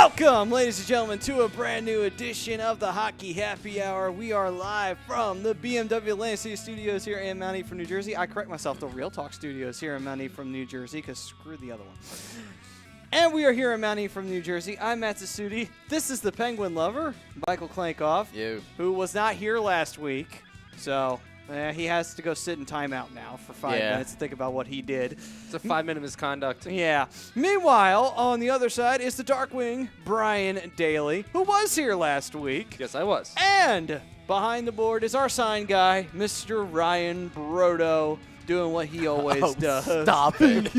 Welcome, ladies and gentlemen, to a brand new edition of the Hockey Happy Hour. We are live from the BMW Atlantic City Studios here in Mount Ephraim, New Jersey. I correct myself, the Real Talk Studios here in Mount Ephraim, New Jersey, because screw the other one. And we are here in Mount Ephraim, New Jersey. I'm Matt Zasudi. This is the Penguin Lover, Michael Klankoff, who was not here last week. So he has to go sit in timeout now for 5 minutes to think about what he did. It's a 5-minute misconduct. Yeah. Meanwhile, on the other side is the Darkwing, Brian Daly, who was here last week. Yes, I was. And behind the board is our sign guy, Mr. Ryan Brodo, doing what he always does. Stop it.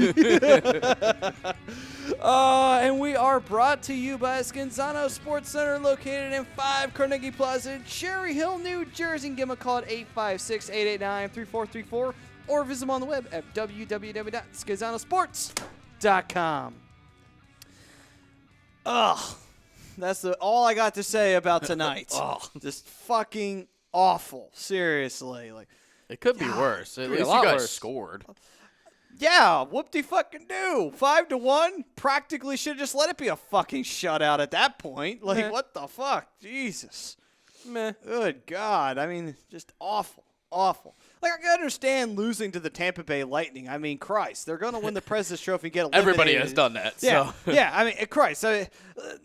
And we are brought to you by Scanzano Sports Center, located in 5 Carnegie Plaza in Cherry Hill, New Jersey. Give them a call at 856-889-3434 or visit them on the web at www.scanzanosports.com. Ugh. That's all I got to say about tonight. Just fucking awful. Seriously. It could be worse. At least you guys scored. Yeah, whoop-de-fucking-do. 5-1. Practically should have just let it be a fucking shutout at that point. What the fuck? Jesus. Meh. Good God. I mean, just awful. Awful. I can understand losing to the Tampa Bay Lightning. I mean, Christ. They're going to win the President's Trophy and get eliminated. Everybody has done that. Yeah, So. yeah. I mean, Christ. They're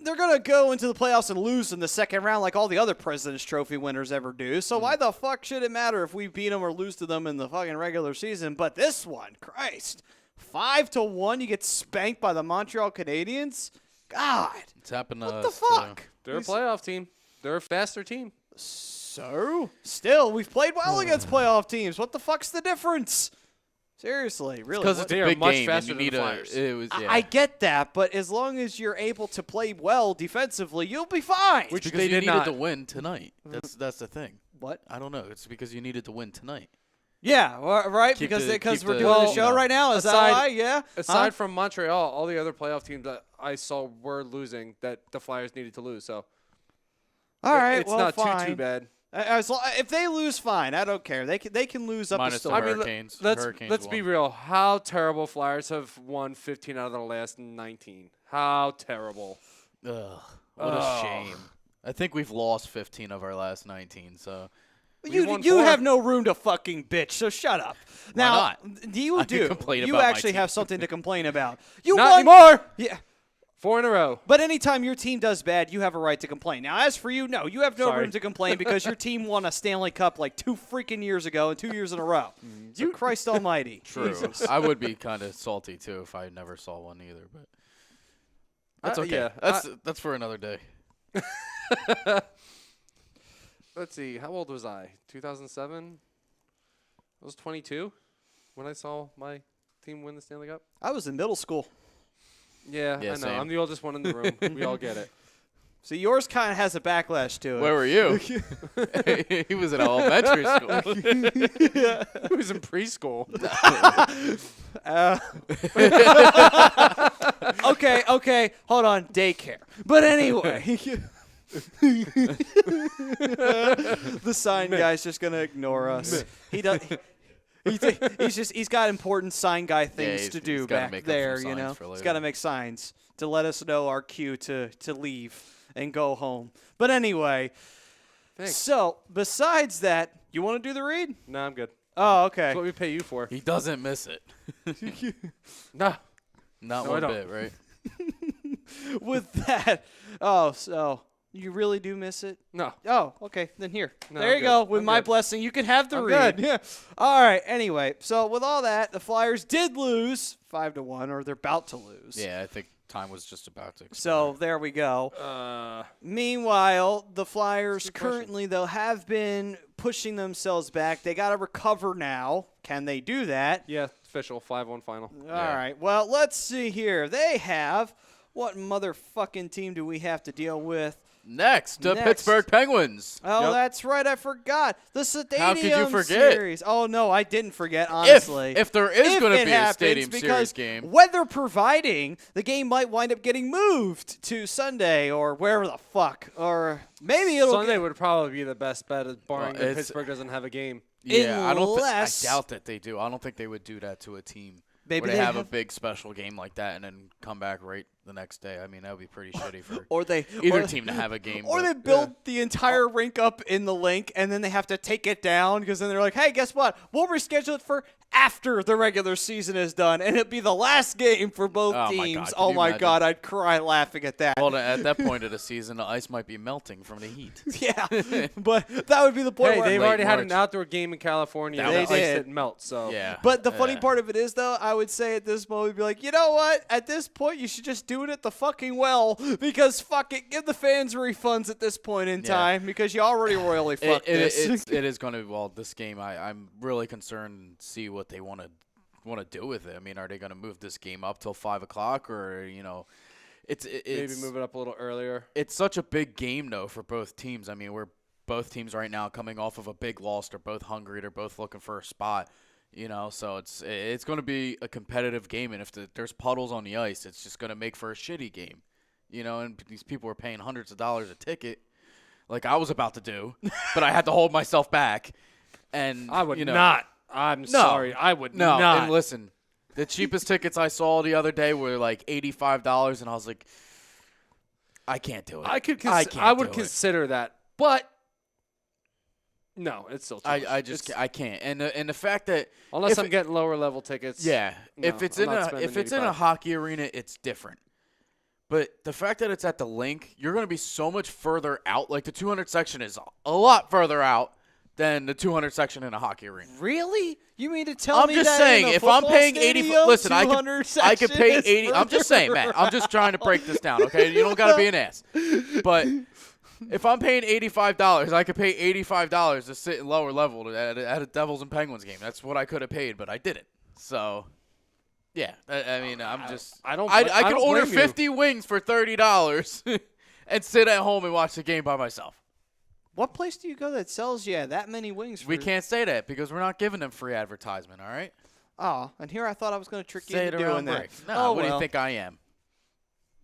going to go into the playoffs and lose in the second round like all the other President's Trophy winners ever do. So why the fuck should it matter if we beat them or lose to them in the fucking regular season? But this one, Christ. 5-1, you get spanked by the Montreal Canadiens? God. It's happened to What us. the fuck? They're a playoff team. They're a faster team. So? Still, we've played well against playoff teams. What the fuck's the difference? Seriously, really. Because it's They a are big much game. faster And you than need the Flyers. I get that, but as long as you're able to play well defensively, you'll be fine. Which because they you did needed not. to win tonight. That's the thing. What? I don't know. It's because you needed to win tonight. Yeah, right? Keep Because keep we're the- doing the show right now? Is that why? Yeah? Aside from Montreal, all the other playoff teams that I saw were losing that the Flyers needed to lose. So All right, it's well, not fine. too bad. If they lose, fine. I don't care. They can lose up Minus a the still. I mean, Hurricanes. let's Hurricanes be won. real. How terrible Flyers have won 15 out of their last 19. How terrible. Ugh, what a shame. I think we've lost 15 of our last 19, so. You won you 4. have no room to fucking bitch, so shut up. Now, not? You I do. can complain You about my actually team. have something to complain about. You Not won. anymore. Yeah. 4 in a row. But anytime your team does bad, you have a right to complain. Now, as for you, no, you have no Sorry. room to complain because your team won a Stanley Cup like 2 freaking years ago and 2 years in a row. So Christ almighty. True. Jesus. I would be kind of salty, too, if I never saw one either. But that's okay. yeah. That's for another day. Let's see. How old was I? 2007? I was 22 when I saw my team win the Stanley Cup. I was in middle school. Yeah, Yeah, I know. same. I'm the oldest one in the room. We all get it. So yours kind of has a backlash to it. Where were you? He was in elementary school. He was in preschool. Okay, hold on, daycare. But anyway, the sign guy's just gonna ignore us. He does. He's got important sign guy things he's- to do he's gotta back make up some there. You signs know, for he's later. got to make signs to let us know our cue to leave and go home. But anyway, Thanks. so besides that, you want to do the read? No, I'm good. Oh, okay. That's what we pay you for. He doesn't miss it. Nah. Not No, I one don't. bit, right? With that, so you really do miss it? No. Oh, okay. Then here. No, there I'm you good. go. With I'm my good. blessing, you can have the I'm read. good. Yeah. All right. Anyway, so with all that, the Flyers did lose 5-1, or they're about to lose. Yeah, I think time was just about to expire. So there we go. Meanwhile, the Flyers Good question. currently, though, have been pushing themselves back. They got to recover now. Can they do that? Yeah, official 5-1 final. All right. Well, let's see here. They have what motherfucking team do we have to deal with? Next, the Next. Pittsburgh Penguins. Oh, Yep. that's right. I forgot. The Stadium How could you forget? Series. Oh, no, I didn't forget, honestly. If there is going to it be a happens, Stadium because Series game. weather providing, the game might wind up getting moved to Sunday or wherever the fuck. Or maybe it'll Sunday get, would probably be the best bet, barring Well, that it's- Pittsburgh doesn't have a game. Yeah, I unless- doubt that they do. I don't think they would do that to a team. Maybe where they they have a have- big special game like that and then come back right the next day. I mean, that would be pretty shitty for Or they either or- team to have a game. Or but- they build the entire rink up in the link, and then they have to take it down because then they're like, hey, guess what? We'll reschedule it for after the regular season is done, and it'd be the last game for both Oh, my teams. God, can Oh, you my imagine? God. I'd cry laughing at that. Well, at that point of the season, the ice might be melting from the heat. Yeah, but that would be the point Hey, where they've Late already had an March. outdoor game in California. That They was- ice did. didn't melt, so. Yeah. But the funny Yeah. part of it is, though, I would say at this moment, be like, you know what? At this point, you should just do it at the fucking well because fuck it, give the fans refunds at this point in Yeah. time because you already royally fucked this. It is going to this game. I'm really concerned and see what they want to do with it. I mean, are they going to move this game up till 5 o'clock, or it's Maybe move it up a little earlier. It's such a big game though for both teams. I mean, we're both teams right now coming off of a big loss. They're both hungry. They're both looking for a spot. So it's going to be a competitive game, and if there's puddles on the ice, it's just going to make for a shitty game. And these people are paying hundreds of dollars a ticket, like I was about to do, but I had to hold myself back. And I would not. I'm sorry. I would No, not. and listen, the cheapest tickets I saw the other day were like $85, and I was like, I can't do it. I would consider that, but no, it's still too much. I can't. And the fact that Unless if I'm getting lower level tickets. yeah, no, if it's I'm in not a spending if it's in a 85. hockey arena, it's different. But the fact that it's at the link, you're going to be so much further out. Like the 200 section is a lot further out than the 200 section in a hockey arena. Really? You mean to tell I'm me just that saying, in a if I'm football paying 80, stadium, listen, I 200 could pay section is 80. I'm just saying, Matt. I'm just trying to break this down, okay? You don't got to be an ass. But if I'm paying $85, I could pay $85 to sit in lower level at a Devils and Penguins game. That's what I could have paid, but I didn't. So, yeah. I mean, I'm just. I don't. I I could don't order blame you. 50 wings for $30 and sit at home and watch the game by myself. What place do you go that sells that many wings? We can't say that because we're not giving them free advertisement, all right? Oh, and here I thought I was going to trick you Say it into around doing that. break. No, Oh, what do you well. think I am?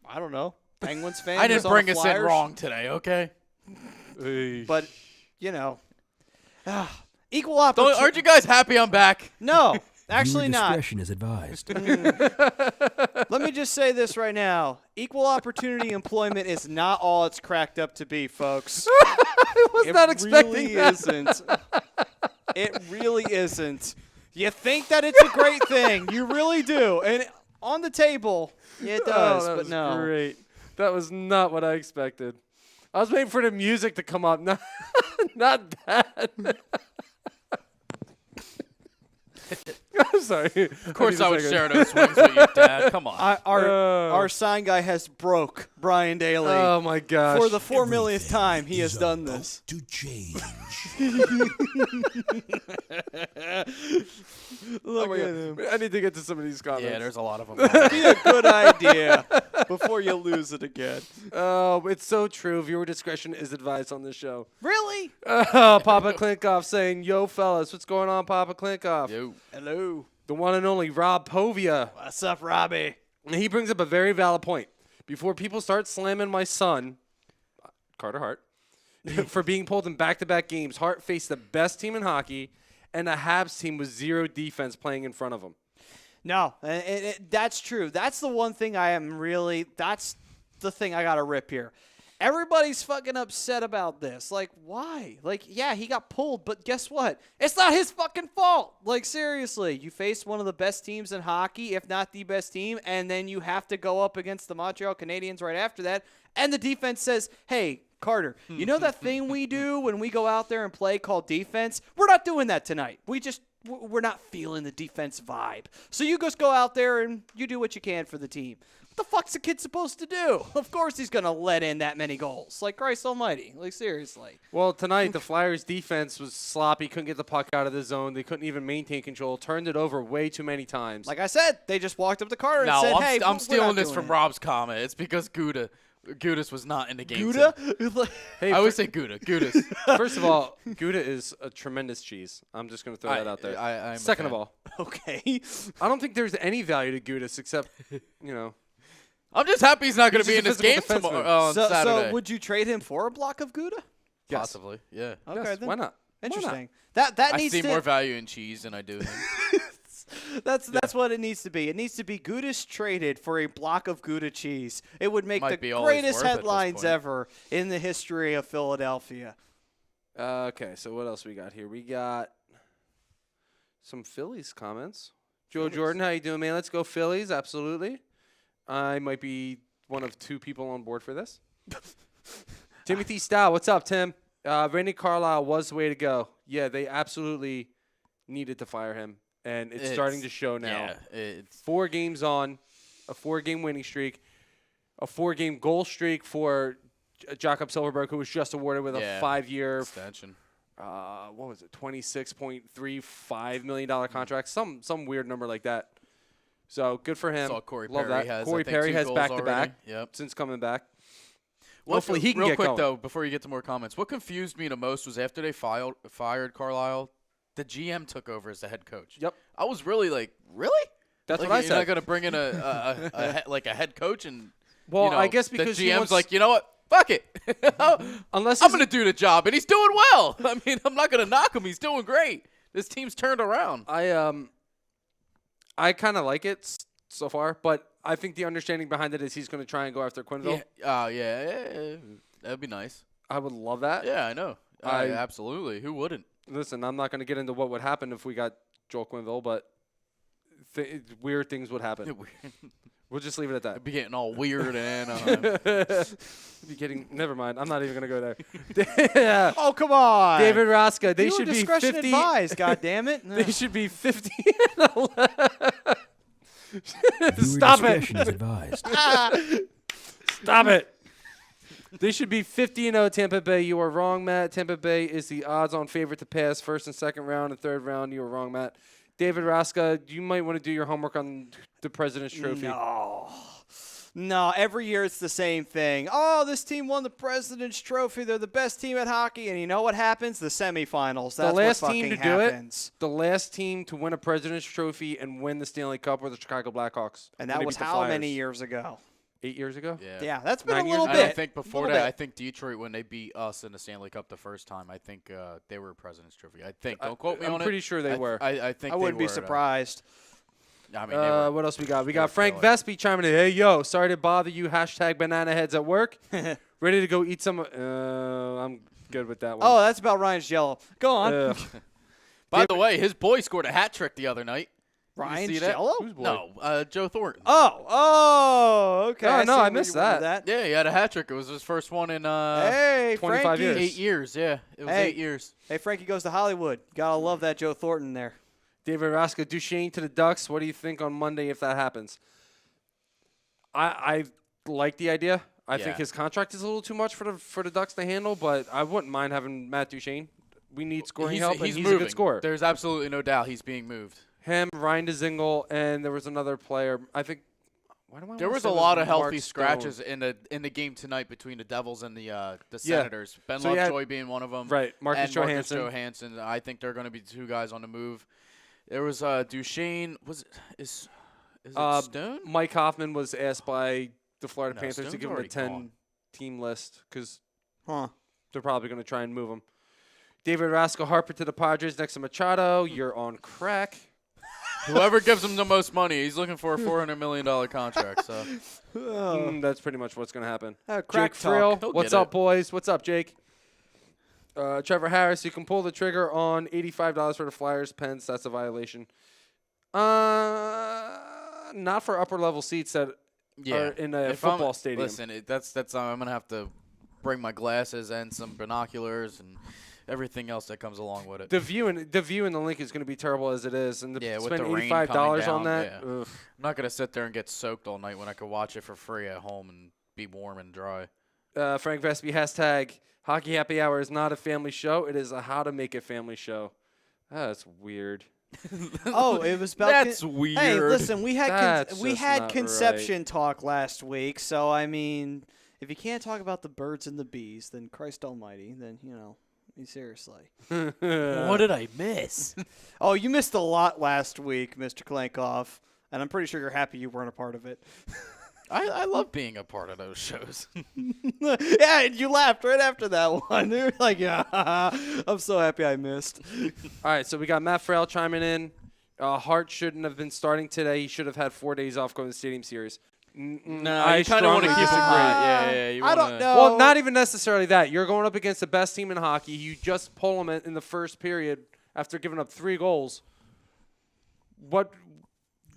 I don't know. Penguins fan. I was didn't on bring the us in Flyers. wrong today, okay? But, equal opportunity. Aren't you guys happy I'm back? No, actually Viewer not. discretion is advised. Let me just say this right now. Equal opportunity employment is not all it's cracked up to be, folks. I was not expecting really that. isn't. It really isn't. You think that it's a great thing. You really do. And on the table, it does, that but was no. great. That was not what I expected. I was waiting for the music to come up, not that. I'm sorry. Of course I would share those swings with your dad. Come on. Our sign guy has broke Brian Daly. Oh my gosh. For the 4 millionth time, he has done this. To change. Look Oh my at God. him. I need to get to some of these comments. Yeah, there's a lot of them. Be a good idea before you lose it again. Oh, it's so true. Viewer discretion is advised on this show. Really? Papa Klinkoff saying, "Yo, fellas, what's going on, Papa Klinkoff?" Yo. Hello. The one and only Rob Povia. What's up, Robbie? And he brings up a very valid point. Before people start slamming my son, Carter Hart, for being pulled in back-to-back games, Hart faced the best team in hockey and a Habs team with zero defense playing in front of him. No, that's true. That's the one thing that's the thing I got to rip here. Everybody's fucking upset about this. Like, why? Like, yeah, he got pulled, but guess what? It's not his fucking fault. Like, seriously, you faced one of the best teams in hockey, if not the best team, and then you have to go up against the Montreal Canadiens right after that, and the defense says, hey, Carter, you know that thing we do when we go out there and play called defense? We're not doing that tonight. We're not feeling the defense vibe. So you just go out there and you do what you can for the team. What the fuck's the kid supposed to do? Of course he's going to let in that many goals. Like, Christ almighty. Like, seriously. Well, tonight the Flyers' defense was sloppy, couldn't get the puck out of the zone. They couldn't even maintain control, turned it over way too many times. Like I said, they just walked up to Carter and No, said, hey, I'm we're stealing not this doing from it. Rob's comment. It's because Gudis was not in the game. Gouda? today. Hey, I always say Gudis. first of all, Gouda is a tremendous cheese. I'm just going to throw that out there. I'm a Second of fan. all, Okay. I don't think there's any value to Goudas except, I'm just happy he's not going to He's be in just this a game physical defenseman. tomorrow on so Saturday. would you trade him for a block of Gouda? yes. Possibly, yeah. Okay, Yes, then. why not? Interesting. That I needs see to more value in cheese than I do him. That's what it needs to be. It needs to be Gouda's traded for a block of Gouda cheese. It would make Might the be always greatest worth at this headlines point. ever in the history of Philadelphia. Okay, so what else we got here? We got some Phillies comments. Joe Jordan, how you doing, man? Let's go Phillies, absolutely. I might be one of 2 people on board for this. Timothy Stow, what's up, Tim? Randy Carlisle was the way to go. Yeah, they absolutely needed to fire him, and it's starting to show now. Yeah, it's 4 games on, a 4-game winning streak, a 4-game goal streak for Jakob Silfverberg, who was just awarded with a 5-year extension. what was it, $26.35 million contract, some weird number like that. So good for him. Saw Corey Love Perry that. has, Corey I think, Perry 2 has goals back-to-back already. Yep. since coming back. What- Hopefully he can real get quick going. though, before you get to more comments, what confused me the most was after they fired Carlisle, the GM took over as the head coach. Yep. I was really like, really? That's like, what I you're said. not going to bring in a head coach and Well, you know, I guess because the he GM's wants, like, you know what? Fuck it. unless I'm he's- going to do the job, and he's doing well. I mean, I'm not going to knock him. He's doing great. This team's turned around. I kind of like it so far, but I think the understanding behind it is he's going to try and go after Quinville. Yeah. That'd be nice. I would love that. Yeah, I know. Absolutely. Who wouldn't? Listen, I'm not going to get into what would happen if we got Joel Quinville, but weird things would happen. We'll just leave it at that. It'd be getting all weird and Be getting. Never mind. I'm not even going to go there. Yeah. Oh, come on. David Raska, they Viewer should be discretion 50. advised, God damn it. They should be 50 and 11. Stop Discretion is it. advised. Stop it. They should be 50-0 Tampa Bay. You are wrong, Matt. Tampa Bay is the odds-on favorite to pass first and second round and third round. You are wrong, Matt. David Raska, you might want to do your homework on the President's Trophy. No, every year it's the same thing. Oh, this team won the President's Trophy. They're the best team at hockey. And you know what happens? The semifinals. That's The last what team fucking to do happens. it, the last team to win a President's Trophy and win the Stanley Cup were the Chicago Blackhawks. And When that they was beat the how Flyers. many years ago? 8 years ago? Yeah, that's been 9 a little years bit. ago? I think before Little that, bit. I think Detroit, when they beat us in the Stanley Cup the first time, I think they were President's Trophy. I think. Don't quote me I'm on it. pretty sure they were. I think I wouldn't they be were, surprised. I mean, they were. What else we got? We they were got Frank killer. Vespi chiming in. Hey, yo, sorry to bother you. Hashtag banana heads at work. Ready to go eat some. I'm good with that one. Oh, that's about Ryan's Jello. Go on. Ugh. By the way, his boy scored a hat trick the other night. Did you Ryan's see that? Jello? Whose boy? No, Joe Thornton. Oh, okay. Oh, I no, see I where missed you went with that. Yeah, he had a hat trick. It was his first one in Hey, 25 Frankie. years. 8 years. Yeah, it was Hey. 8 years. Hey, Frankie goes to Hollywood. Gotta love that Joe Thornton there. David Raska, Duchesne to the Ducks. What do you think on Monday if that happens? I like the idea. I think Yeah. his contract is a little too much for the Ducks to handle, but I wouldn't mind having Matt Duchesne. We need scoring help, and he's moving. a good scorer. There's absolutely no doubt he's being moved. Him, Ryan DeZingle, and there was another player. I think. Why do I There wanna was say a it lot of Mark healthy Stone? scratches in the game tonight between the Devils and the Senators. Ben So you had- Lovejoy being one of them. Right, Marcus and Johansson. Marcus Johansson. I think they're going to be 2 guys on the move. There was Duchesne. Is it Stone? Mike Hoffman was asked by the Florida No, Panthers to Stone's give him a already 10-team list because Huh. they're probably going to try and move him. David Raska, Harper to the Padres next to Machado. You're on crack. Whoever gives him the most money, he's looking for a $400 million contract. So That's pretty much what's going to happen. Crack Jake talk. Friel, He'll what's get up, it. boys? What's up, Jake? Trevor Harris, you can pull the trigger on $85 for the Flyers Pens. That's a violation. Not for upper level seats that are in a If football I'm, stadium. Listen, that's I'm gonna have to bring my glasses and some binoculars and everything else that comes along with it. The view in the link is going to be terrible as it is, and Yeah, with spend the rain $85 coming on down, that. yeah. Ugh. I'm not gonna sit there and get soaked all night when I could watch it for free at home and be warm and dry. Frank Vespi, hashtag Hockey Happy Hour is not a family show. It is a how to make a family show. That's weird. Oh, it was about. That's Hey, weird. listen, we had That's just not conception talk last week, so I mean, if you can't talk about the birds and the bees, then Christ Almighty, then seriously. What did I miss? Oh, you missed a lot last week, Mr. Klankoff, and I'm pretty sure you're happy you weren't a part of it. I love being a part of those shows. Yeah, and you laughed right after that one. You were like, yeah, I'm so happy I missed. All right, so we got Matt Frail chiming in. Hart shouldn't have been starting today. He should have had 4 days off going to the Stadium Series. No, you kind of want to keep him disagree. high. Yeah. You I wanna, don't know. Well, not even necessarily that. You're going up against the best team in hockey. You just pull them in the first period after giving up 3 goals.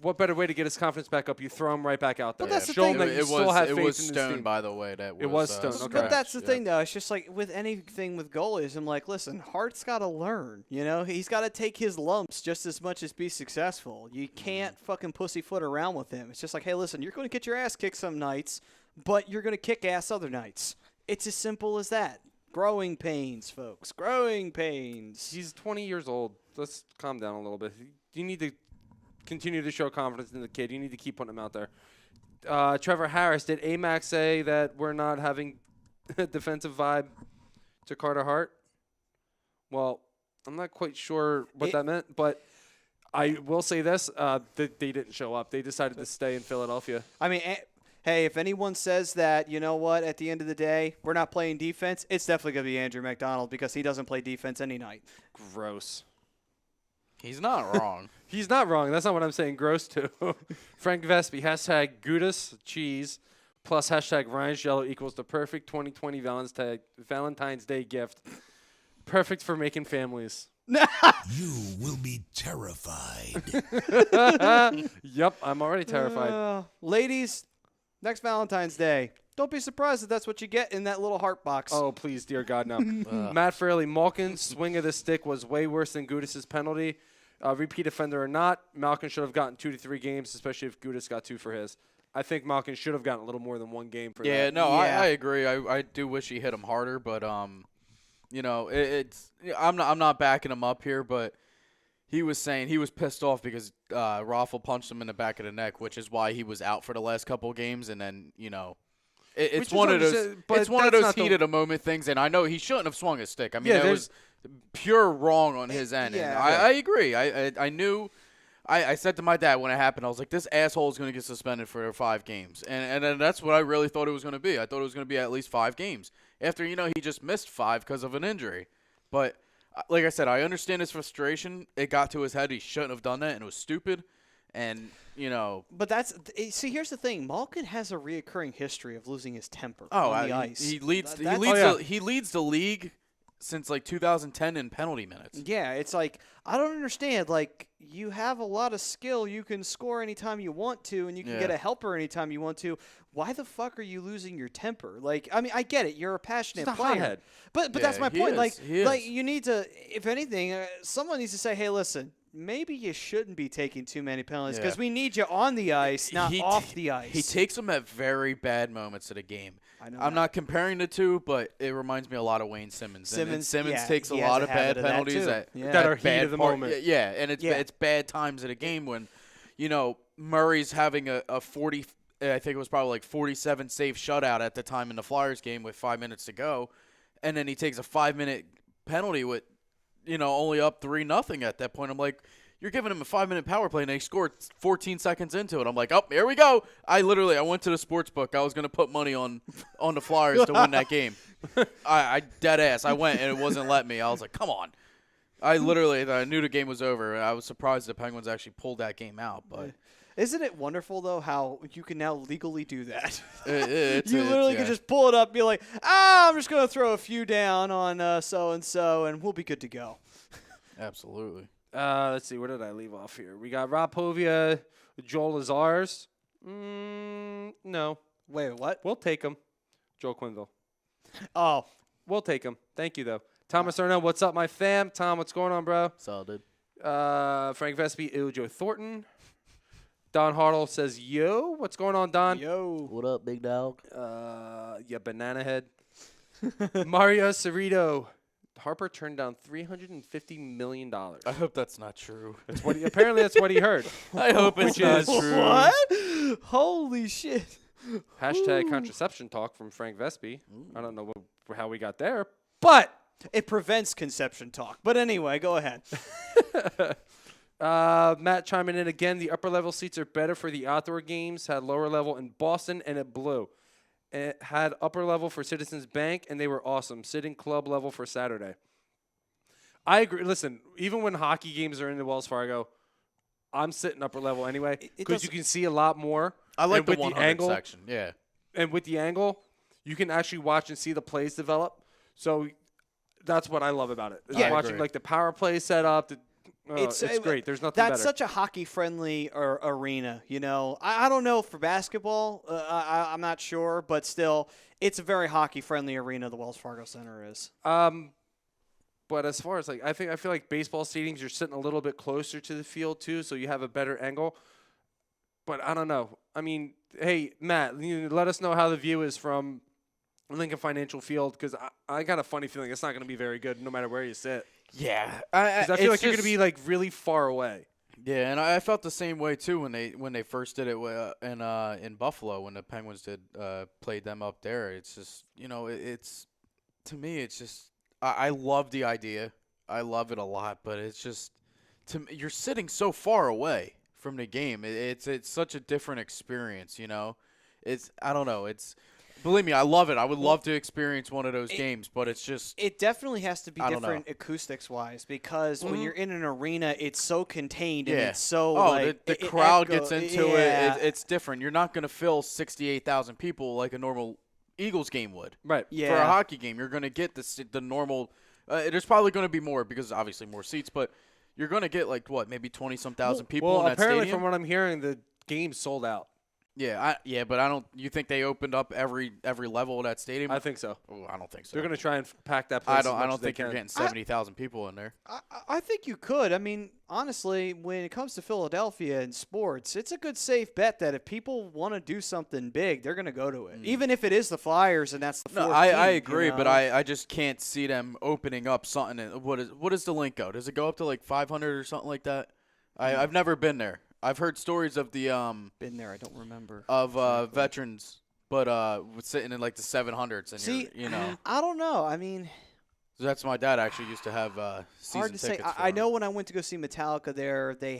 What better way to get his confidence back up? You throw him right back out there. But that's the Show thing. him that you It still was have it faith was in this Stone, team. by the way. That It was Stone, Stone. okay. But that's the thing, though. It's just like with anything with goalies, I'm like, listen, Hart's got to learn. You know, he's got to take his lumps just as much as be successful. You can't fucking pussyfoot around with him. It's just like, hey, listen, you're going to get your ass kicked some nights, but you're going to kick ass other nights. It's as simple as that. Growing pains, folks. Growing pains. He's 20 years old. Let's calm down a little bit. You need to continue to show confidence in the kid. You need to keep putting him out there. Trevor Harris, did AMAC say that we're not having a defensive vibe to Carter Hart? Well, I'm not quite sure what that meant, but I will say this. They didn't show up. They decided to stay in Philadelphia. I mean, hey, if anyone says that, you know what, at the end of the day, we're not playing defense, it's definitely going to be Andrew McDonald because he doesn't play defense any night. Gross. He's not wrong. He's not wrong. That's not what I'm saying. Gross, too. Frank Vespi, hashtag Gudis cheese plus hashtag Ryan's Jello equals the perfect 2020 Valentine's Day gift. Perfect for making families. You will be terrified. Yep, I'm already terrified. Ladies, next Valentine's Day, don't be surprised if that's what you get in that little heart box. Oh, please, dear God, no. Matt Fraley, Malkin's swing of the stick was way worse than Gudis' penalty. Repeat offender or not, Malkin should have gotten 2 to 3 games, especially if Gudis got 2 for his. I think Malkin should have gotten a little more than 1 game for that. Yeah, no, Yeah. I agree. I do wish he hit him harder, but you know, it's I'm not backing him up here, but he was saying he was pissed off because Raffle punched him in the back of the neck, which is why he was out for the last couple of games, and then you know. It's one of those. It's one of those heat of the moment things, and I know he shouldn't have swung his stick. I mean, it was pure wrong on his end. And I agree. I knew. I said to my dad when it happened, I was like, this asshole is going to get suspended for 5 games, and that's what I really thought it was going to be. I thought it was going to be at least 5 games. After he just missed 5 because of an injury, but like I said, I understand his frustration. It got to his head. He shouldn't have done that, and it was stupid. And But here's the thing. Malkin has a reoccurring history of losing his temper on the ice. He leads the league since like 2010 in penalty minutes. Yeah, it's like I don't understand. Like you have a lot of skill. You can score anytime you want to, and you can get a helper anytime you want to. Why the fuck are you losing your temper? Like, I mean, I get it. You're a passionate player. Hothead. But that's my point. He Like is. you need to, if anything, someone needs to say, hey, listen. Maybe you shouldn't be taking too many penalties because we need you on the ice, not off the ice. He takes them at very bad moments of the game. I know I'm not comparing the two, but it reminds me a lot of Wayne Simmons. And Simmons takes a he has lot a of habit bad of that penalties too. that are bad heat of the moment. Yeah, and it's bad times of the game when, Murray's having a 40, I think it was probably like 47 save shutout at the time in the Flyers game with 5 minutes to go, and then he takes a 5-minute penalty with, only up 3-0 at that point. I'm like, you're giving him a 5-minute power play, and they scored 14 seconds into it. I'm like, oh, here we go. I went to the sports book. I was going to put money on the Flyers to win that game. I dead ass. I went, and it wasn't letting me. I was like, come on. I knew the game was over. I was surprised the Penguins actually pulled that game out. But isn't it wonderful, though, how you can now legally do that? You literally can just pull it up and be like, I'm just going to throw a few down on so-and-so, and we'll be good to go. Absolutely. Let's see. Where did I leave off here? We got Rob Povia, Joel Lazars. No. Wait, what? We'll take him. Joel Quinville. Oh. We'll take him. Thank you, though. Thomas Arnell, what's up, my fam? Tom, what's going on, bro? Solid. Frank Vespi, ew, Joe Thornton. Don Hartle says, yo. What's going on, Don? Yo. What up, big dog? Yeah, banana head. Mario Cerrito. Harper turned down $350 million. I hope that's not true. Apparently, that's what he heard. I hope it's not true. What? Holy shit. Hashtag contraception talk from Frank Vespi. I don't know how we got there, but it prevents conception talk. But anyway, go ahead. Matt chiming in again. The upper level seats are better for the outdoor games. Had lower level in Boston, and it blew. It had upper level for Citizens Bank, and they were awesome. Sitting club level for Saturday. I agree. Listen, even when hockey games are in the Wells Fargo, I'm sitting upper level anyway It because you doesn't- can see a lot more. I like And the with 100 angle, section. Yeah. And with the angle, you can actually watch and see the plays develop. So that's what I love about it. Is Yeah. I watching agree. like the power play set up. It's great. There's nothing That's better. such a hockey-friendly arena, you know. I don't know for basketball. I'm not sure, but still, it's a very hockey-friendly arena. The Wells Fargo Center is. But as far as like, I feel like baseball stadiums, you're sitting a little bit closer to the field too, so you have a better angle. But I don't know. I mean, hey Matt, let us know how the view is from Lincoln Financial Field because I got a funny feeling it's not going to be very good no matter where you sit. Yeah. Because I feel like you're going to be like really far away. Yeah, and I felt the same way too when they first did it in Buffalo when the Penguins played them up there. It's just it's to me it's just I love the idea. I love it a lot, but it's just you're sitting so far away from the game. It's such a different experience, you know. I don't know. Believe me, I love it. I would love to experience one of those games, but it's just It definitely has to be I don't different acoustics-wise because when Mhm. you're in an arena, it's so contained and Yeah. it's so the crowd gets into yeah. it. It's different. You're not going to fill 68,000 people like a normal Eagles game would. Right. Yeah. For a hockey game, you're going to get the normal. There's probably going to be more because obviously more seats, but you're going to get like maybe 20-some thousand people Well, in that apparently stadium. from what I'm hearing, the game's sold out. Yeah, but I don't. You think they opened up every level of that stadium? I think so. Oh, I don't think so. They're going to try and pack that place. I don't think you're getting 70,000 people in there. I think you could. I mean, honestly, when it comes to Philadelphia and sports, it's a good safe bet that if people want to do something big, they're going to go to it. Even if it is the Flyers and that's the fourth No, I team, agree, you know? but I just can't see them opening up something. What does the link go? Does it go up to like 500 or something like that? I've never been there. I've heard stories of the Been there, I don't remember. veterans, but sitting in like the 700s, and See, you know. I don't know. I mean, So that's my dad actually used to have season hard to say. tickets. I know when I went to go see Metallica there, they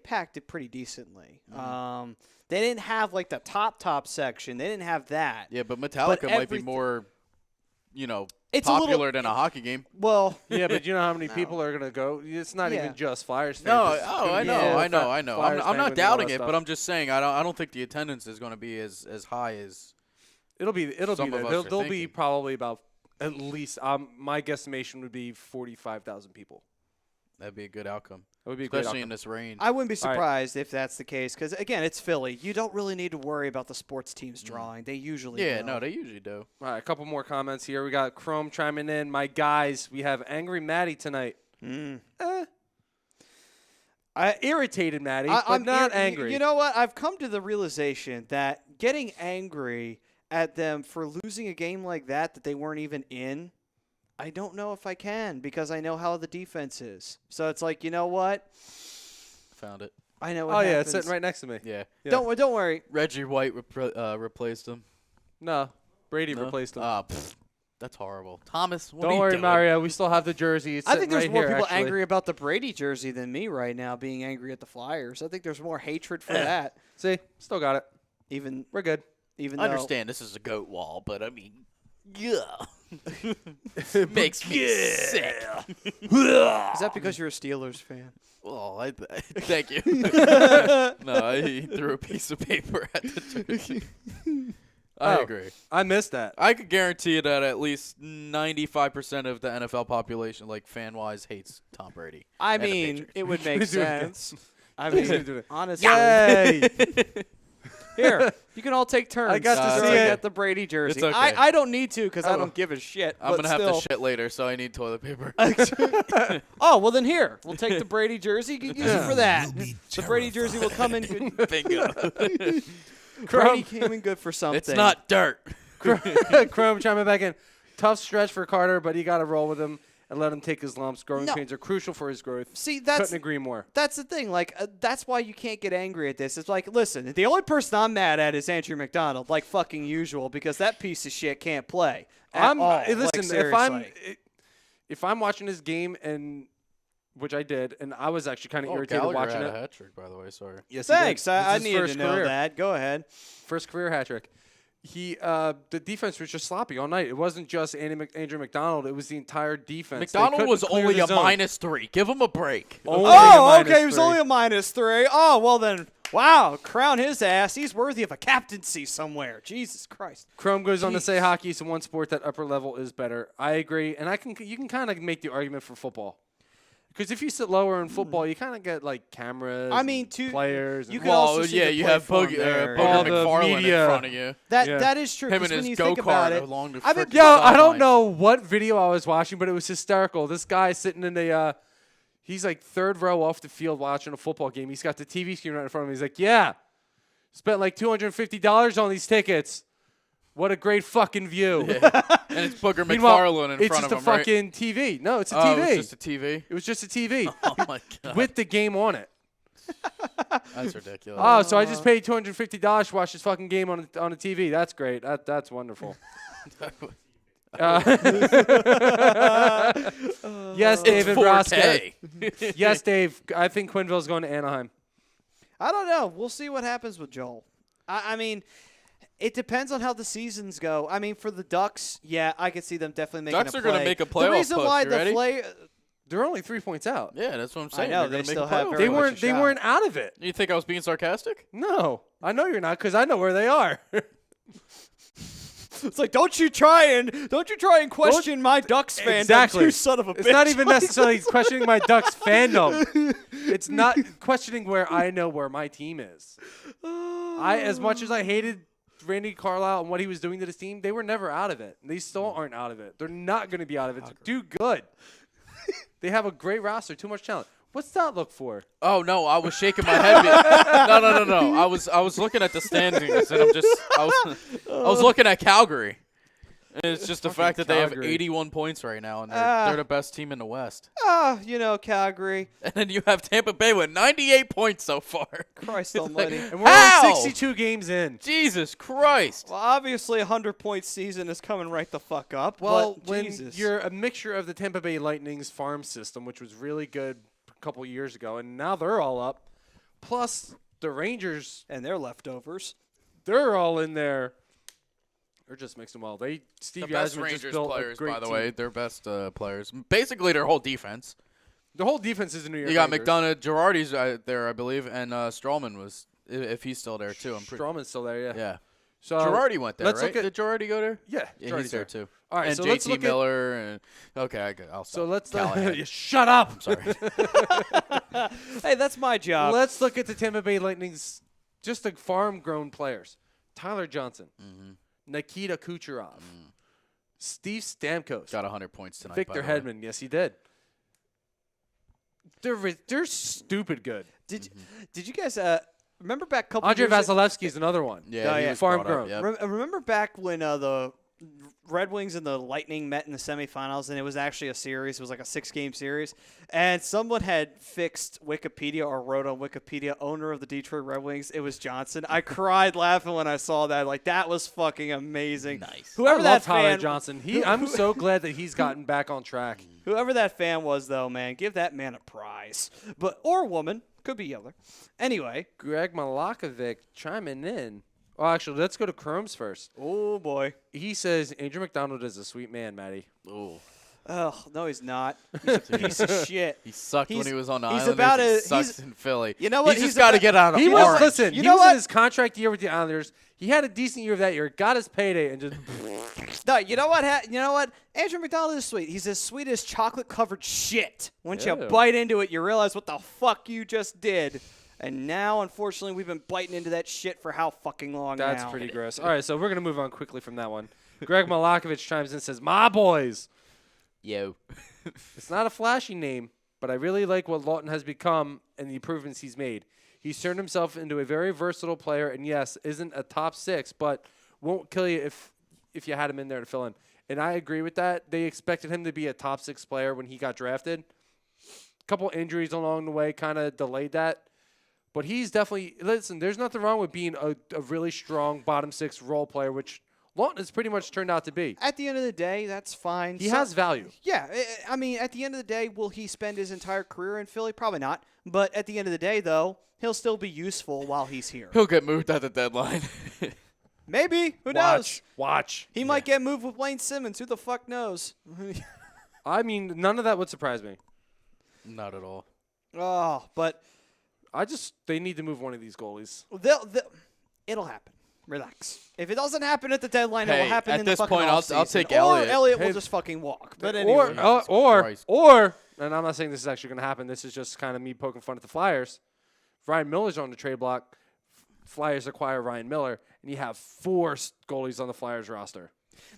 packed it pretty decently. They didn't have like the top section. They didn't have that. Yeah, but Metallica might be everyth- more, It's a little- popular than a hockey game. Well, Yeah, but you know how many people are going to go? It's not Yeah. even just Flyers fans. No, It's gonna I be know, more I know. Flyers I'm fans not with doubting all that it, stuff. but I'm just saying I don't think the attendance is going to be as high as. It'll be Some of there. us are There'll be thinking. probably about at least my guesstimation would be 45,000 people. That'd be a good outcome, That would be a great especially in outcome. this range. I wouldn't be All right. surprised if that's the case because again, it's Philly. You don't really need to worry about the sports teams drawing. They usually Yeah, will. no, they usually do. All right, a couple more comments here. We got Chrome chiming in. My guys, we have Angry Maddie tonight. Irritated Maddie, but I'm not ir- angry. You know what? I've come to the realization that getting angry at them for losing a game like that they weren't even in, I don't know if I can because I know how the defense is. So it's like, you know what? Found it. I know what Oh, yeah, happens. it's sitting right next to me. Yeah. Yeah. Don't worry. Reggie White replaced him. No, Brady No? replaced him. That's horrible. Thomas, what are Don't you worry, doing? Mario. We still have the jersey. It's I think sitting there's right more here, people actually. angry about the Brady jersey than me right now being angry at the Flyers. I think there's more hatred for that. See, still got it. Even We're good. even I though understand this is a goat wall, but I mean, yeah. It makes me sick. Is that because you're a Steelers fan? Well, thank you. No, he threw a piece of paper at the jersey. I Oh. agree. I missed that. I could guarantee you that at least 95% of the NFL population, like fan-wise, hates Tom Brady. I and the mean, Patriots. it would make He's doing it. sense. I mean, honestly. Yay! Here, you can all take turns. I got to throwing see it. at the Brady jersey. It's okay. I don't need to because I Oh. don't give a shit. I'm but going to have still. to shit later, so I need toilet paper. Oh, well then here. We'll take the Brady jersey. You can use it for that. You'll be The Brady jersey will come in good. Bingo. Brady came in good for something. It's not dirt. Chrome chiming back in. Tough stretch for Carter, but you got to roll with him and let him take his lumps. Growing No. pains are crucial for his growth. See, that's Couldn't agree more. that's the thing. Like, that's why you can't get angry at this. It's like, listen, the only person I'm mad at is Andrew McDonald, like fucking usual, because that piece of shit can't play at all. Listen, Like, seriously. if I'm watching this game and which I did, and I was actually kind of irritated Gallagher watching had it. a hat trick, by the way. Sorry. Yes, he did. Thanks. This is I his needed first to know career. that. Go ahead. First career hat trick. the defense was just sloppy all night. It wasn't just Andrew McDonald. It was the entire defense. McDonald was only a zone. -3. Give him a break. Only Oh, a okay. He was -3. only a -3. Oh, well then. Wow, crown his ass. He's worthy of a captaincy somewhere. Jesus Christ. Chrome goes on to Jeez. say hockey is the one sport that upper level is better. I agree, and you can kind of make the argument for football. Because if you sit lower in football, you kind of get like cameras. I mean, and too, players. you and can also see yeah, the you have platform Booger there. All Booger the McFarland media. in front of you. That Yeah. that is true. Him 'cause and when his you think about go-kart it, along the I've been- frickin' Yo, I don't sidelines. know what video I was watching, but it was hysterical. This guy sitting in the, he's like third row off the field watching a football game. He's got the TV screen right in front of him. He's like, yeah, spent like $250 on these tickets. What a great fucking view. And it's Booger Meanwhile, McFarland in it's front just of a him, right? fucking TV. No, it's a Oh, TV. it's just a TV? It was just a TV Oh, my God. with the game on it. That's ridiculous. Oh, so I just paid $250 to watch this fucking game on a TV. That's great. That's wonderful. Yes, David Roscoe. 4K. Yes, Dave. I think Quinville's going to Anaheim. I don't know. We'll see what happens with Joel. I mean, it depends on how the seasons go. I mean, for the Ducks, yeah, I could see them definitely making Ducks a are play. gonna make a The playoff reason push. why You the ready? play, They're only 3 points out. Yeah, that's what I'm saying. know, They're they gonna still make a have playoff. very They much weren't. a They shot. weren't out of it. You think I was being sarcastic? No, I know you're not because I know where they are. It's like, don't you try and question my Ducks fandom, Exactly. you son of a bitch. It's not even necessarily questioning my Ducks fandom. It's not questioning where I know where my team is. As much as I hated Randy Carlisle and what he was doing to this team, they were never out of it. They still aren't out of it. They're not going to be out of it. They're too good. They have a great roster, too much talent. What's that look for? Oh no, I was shaking my head. No. I was looking at the standings and I was looking at Calgary. And it's just the fact that they have Calgary. 81 points right now and they're the best team in the West. Calgary. And then you have Tampa Bay with 98 points so far. Christ almighty. And we're How? only 62 games in. Jesus Christ. Well, obviously, a 100-point season is coming right the fuck up. Well, but when Jesus. you're a mixture of the Tampa Bay Lightning's farm system, which was really good a couple years ago, and now they're all up, plus the Rangers, and their leftovers. they're all in there. They're just mixing well. Steve The best Yzerman just Rangers built players, a great by the team. way, their best players. Basically, their whole defense. The whole defense is in New York. You got Rangers. McDonough, Girardi's there, I believe, and Strawman was, if he's still there too. I'm pretty. Strawman's still there, yeah. Yeah. So Girardi went there, let's right? look at- Did Girardi go there? Yeah, Yeah, Girardi's he's there too. All right, and so let's JT look at- Miller and okay, I'll stop. So let's Callahan. Yeah, shut up. Sorry. Hey, that's my job. Let's look at the Tampa Bay Lightning's just the farm-grown players: Tyler Johnson, Nikita Kucherov, Steve Stamkos, Got 100 points tonight. Victor by the way. Hedman. Yes, he did. They're stupid good. Did you guys remember back a couple Andre years Vasilevsky is another one. Yeah, Oh, he yeah. was Farm brought up, grown. yep. Remember back when the Red Wings and the Lightning met in the semifinals, and it was actually a series. It was like a 6-game series, and someone had fixed Wikipedia or wrote on Wikipedia, owner of the Detroit Red Wings. It was Johnson. I cried laughing when I saw that. Like, that was fucking amazing. Nice. Whoever I that love Tyler fan, Johnson. I'm so glad that he's gotten back on track. whoever that fan was, though, man, give that man a prize. Or woman, could be either. Anyway, Greg Malakovic chiming in. Oh, actually, let's go to Chrome's first. oh boy. He says Andrew McDonald is a sweet man, Matty. Ooh. Oh no, he's not. He's a piece of shit. He sucked when He's- he was on the he's Islanders. about he a- sucks he's- in Philly. You know what? He's He's just got to about- get out of He orange. was listen. You He know was what? in his contract year with the Islanders. He had a decent year of that year. Got his payday and just. No, you know what? You know what? Andrew McDonald is sweet. He's as sweet as chocolate-covered shit. Once you Yeah. bite into it, you realize what the fuck you just did. And now, unfortunately, we've been biting into that shit for how fucking long That's now? pretty gross. All right, so we're gonna move on quickly from that one. Greg Malakovic chimes in and says, "My boys." Yo. It's not a flashy name, but I really like what Lawton has become and the improvements he's made. He's turned himself into a very versatile player, and yes, isn't a top 6, but won't kill you if you had him in there to fill in. And I agree with that. They expected him to be a top 6 player when he got drafted. A couple injuries along the way kind of delayed that. But he's definitely – listen, there's nothing wrong with being a really strong bottom 6 role player, which Lawton has pretty much turned out to be. At the end of the day, that's fine. He has value. Yeah, I mean, at the end of the day, will he spend his entire career in Philly? Probably not. But at the end of the day, though, he'll still be useful while he's here. He'll get moved at the deadline. Maybe. Who knows? Watch. He might get moved with Wayne Simmons. Who the fuck knows? I mean, none of that would surprise me. Not at all. Oh, but They need to move one of these goalies. it'll happen. Relax. If it doesn't happen at the deadline, it Hey, will happen at in the this fucking point, I'll offseason. take Or Elliott. Elliott Hey, will just fucking walk. But anyway. Or, and I'm not saying this is actually going to happen. This is just kind of me poking fun at the Flyers. Ryan Miller's on the trade block. Flyers acquire Ryan Miller, and you have 4 goalies on the Flyers roster.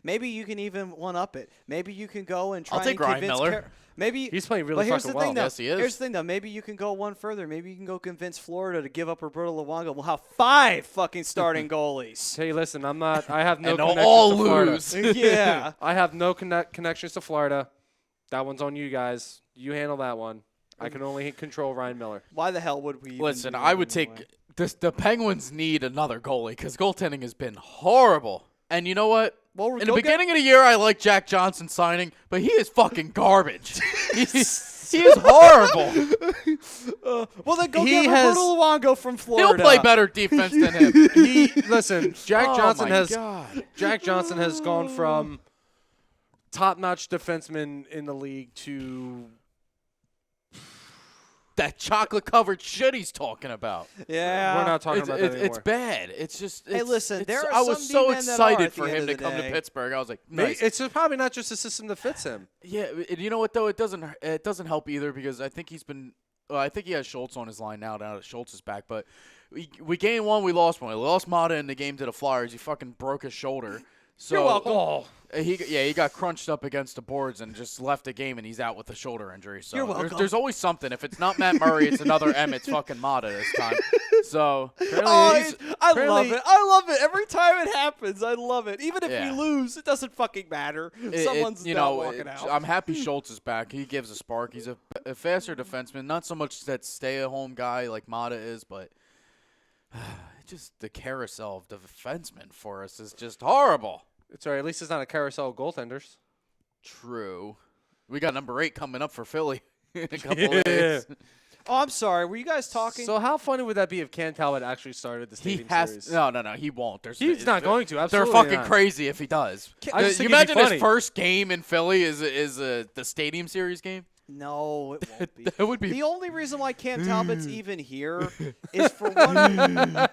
Maybe you can even one-up it. Maybe you can go and try I'll take and Ryan convince Miller. Maybe He's playing really but here's fucking the thing, well. though. Yes, he is. Here's the thing, though. Maybe you can go one further. Maybe you can go convince Florida to give up Roberto Luongo. We'll have 5 fucking starting goalies. Hey, listen, I have no And they'll connections all to Florida. lose. Yeah. I have no connections to Florida. That one's on you guys. You handle that one. I can only control Ryan Miller. Why the hell would we even Listen, do I that would anyway? take this. The Penguins need another goalie because goaltending has been horrible. And you know what? Well, In the go get- beginning of the year, I liked Jack Johnson signing, but he is fucking garbage. he is horrible. Well, then go He get has- Roberto Luongo from Florida. He'll play better defense than him. Listen, Jack Johnson my has God. Jack Johnson has gone from top-notch defenseman in the league to That chocolate-covered shit he's talking about. Yeah. we're not talking It's, about that it's, anymore. it's bad. It's just. Hey, it's, listen, it's, there are I was some so D-men that are excited at the for end him of to the come to day. Pittsburgh. I was like, Maybe nice. it's probably not just a system that fits him. Yeah, and you know what though? It doesn't help either because I think he's been. Well, I think he has Schultz on his line now that Schultz is back. But we gained 1, we lost 1. We lost Mata in the game to the Flyers. He fucking broke his shoulder. So You're welcome. He got crunched up against the boards and just left the game, and he's out with a shoulder injury. So You're welcome. there's always something. If it's not Matt Murray, it's another Emmett's fucking Mata this time. So Oh, he's- I love apparently- it. I love it. Every time it happens, I love it. Even if Yeah. we lose, it doesn't fucking matter. Someone's not walking out. I'm happy Schultz is back. He gives a spark. He's a faster defenseman. Not so much that stay-at-home guy like Mata is, but just the carousel of the defenseman for us is just horrible. It's all right. At least it's not a carousel of goaltenders. True. We got number 8 coming up for Philly in a couple of days. Oh, I'm sorry. Were you guys talking? So how funny would that be if Cam Talbot actually started the He Stadium has Series? no, he won't. He's not going to. They're Absolutely fucking not. crazy if he does. I just You think it'd be imagine his funny. first game in Philly is the Stadium Series game. No, it won't be. That would be The only reason why Cam Talbot's even here is for one.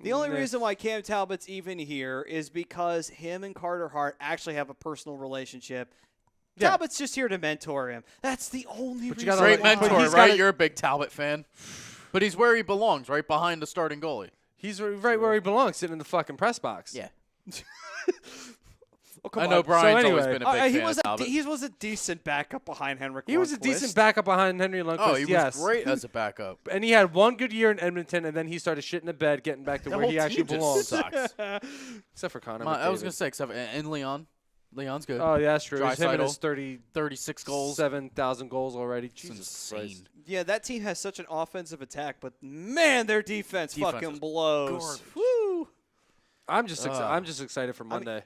The only reason why Cam Talbot's even here is because him and Carter Hart actually have a personal relationship. Yeah. Talbot's just here to mentor him. That's the only But reason. you gotta great like- why. mentor, he's right? gotta- You're a big Talbot fan, but he's where he belongs, right behind the starting goalie. He's right where he belongs, sitting in the fucking press box. Yeah. Oh, come I know on. Brian's anyway. always been a big He fan was of Talbot. he was a decent backup behind Henrik. He was a Lundqvist. decent backup behind Henry Lundqvist. Oh, he was yes. great as a backup. And he had one good year in Edmonton, and then he started shitting the bed, getting back to The where whole he actually team belongs. just sucks. Except for Connor. I was McDavid. gonna say, except and Leon. Leon's good. Oh yeah, that's true. It's him and his Draisaitl. 36 goals. 37,000 goals already. It's Jesus insane. Christ. Yeah, that team has such an offensive attack, but man, their defense Defense fucking is blows. garbage. Woo! I'm just excited for I mean, Monday.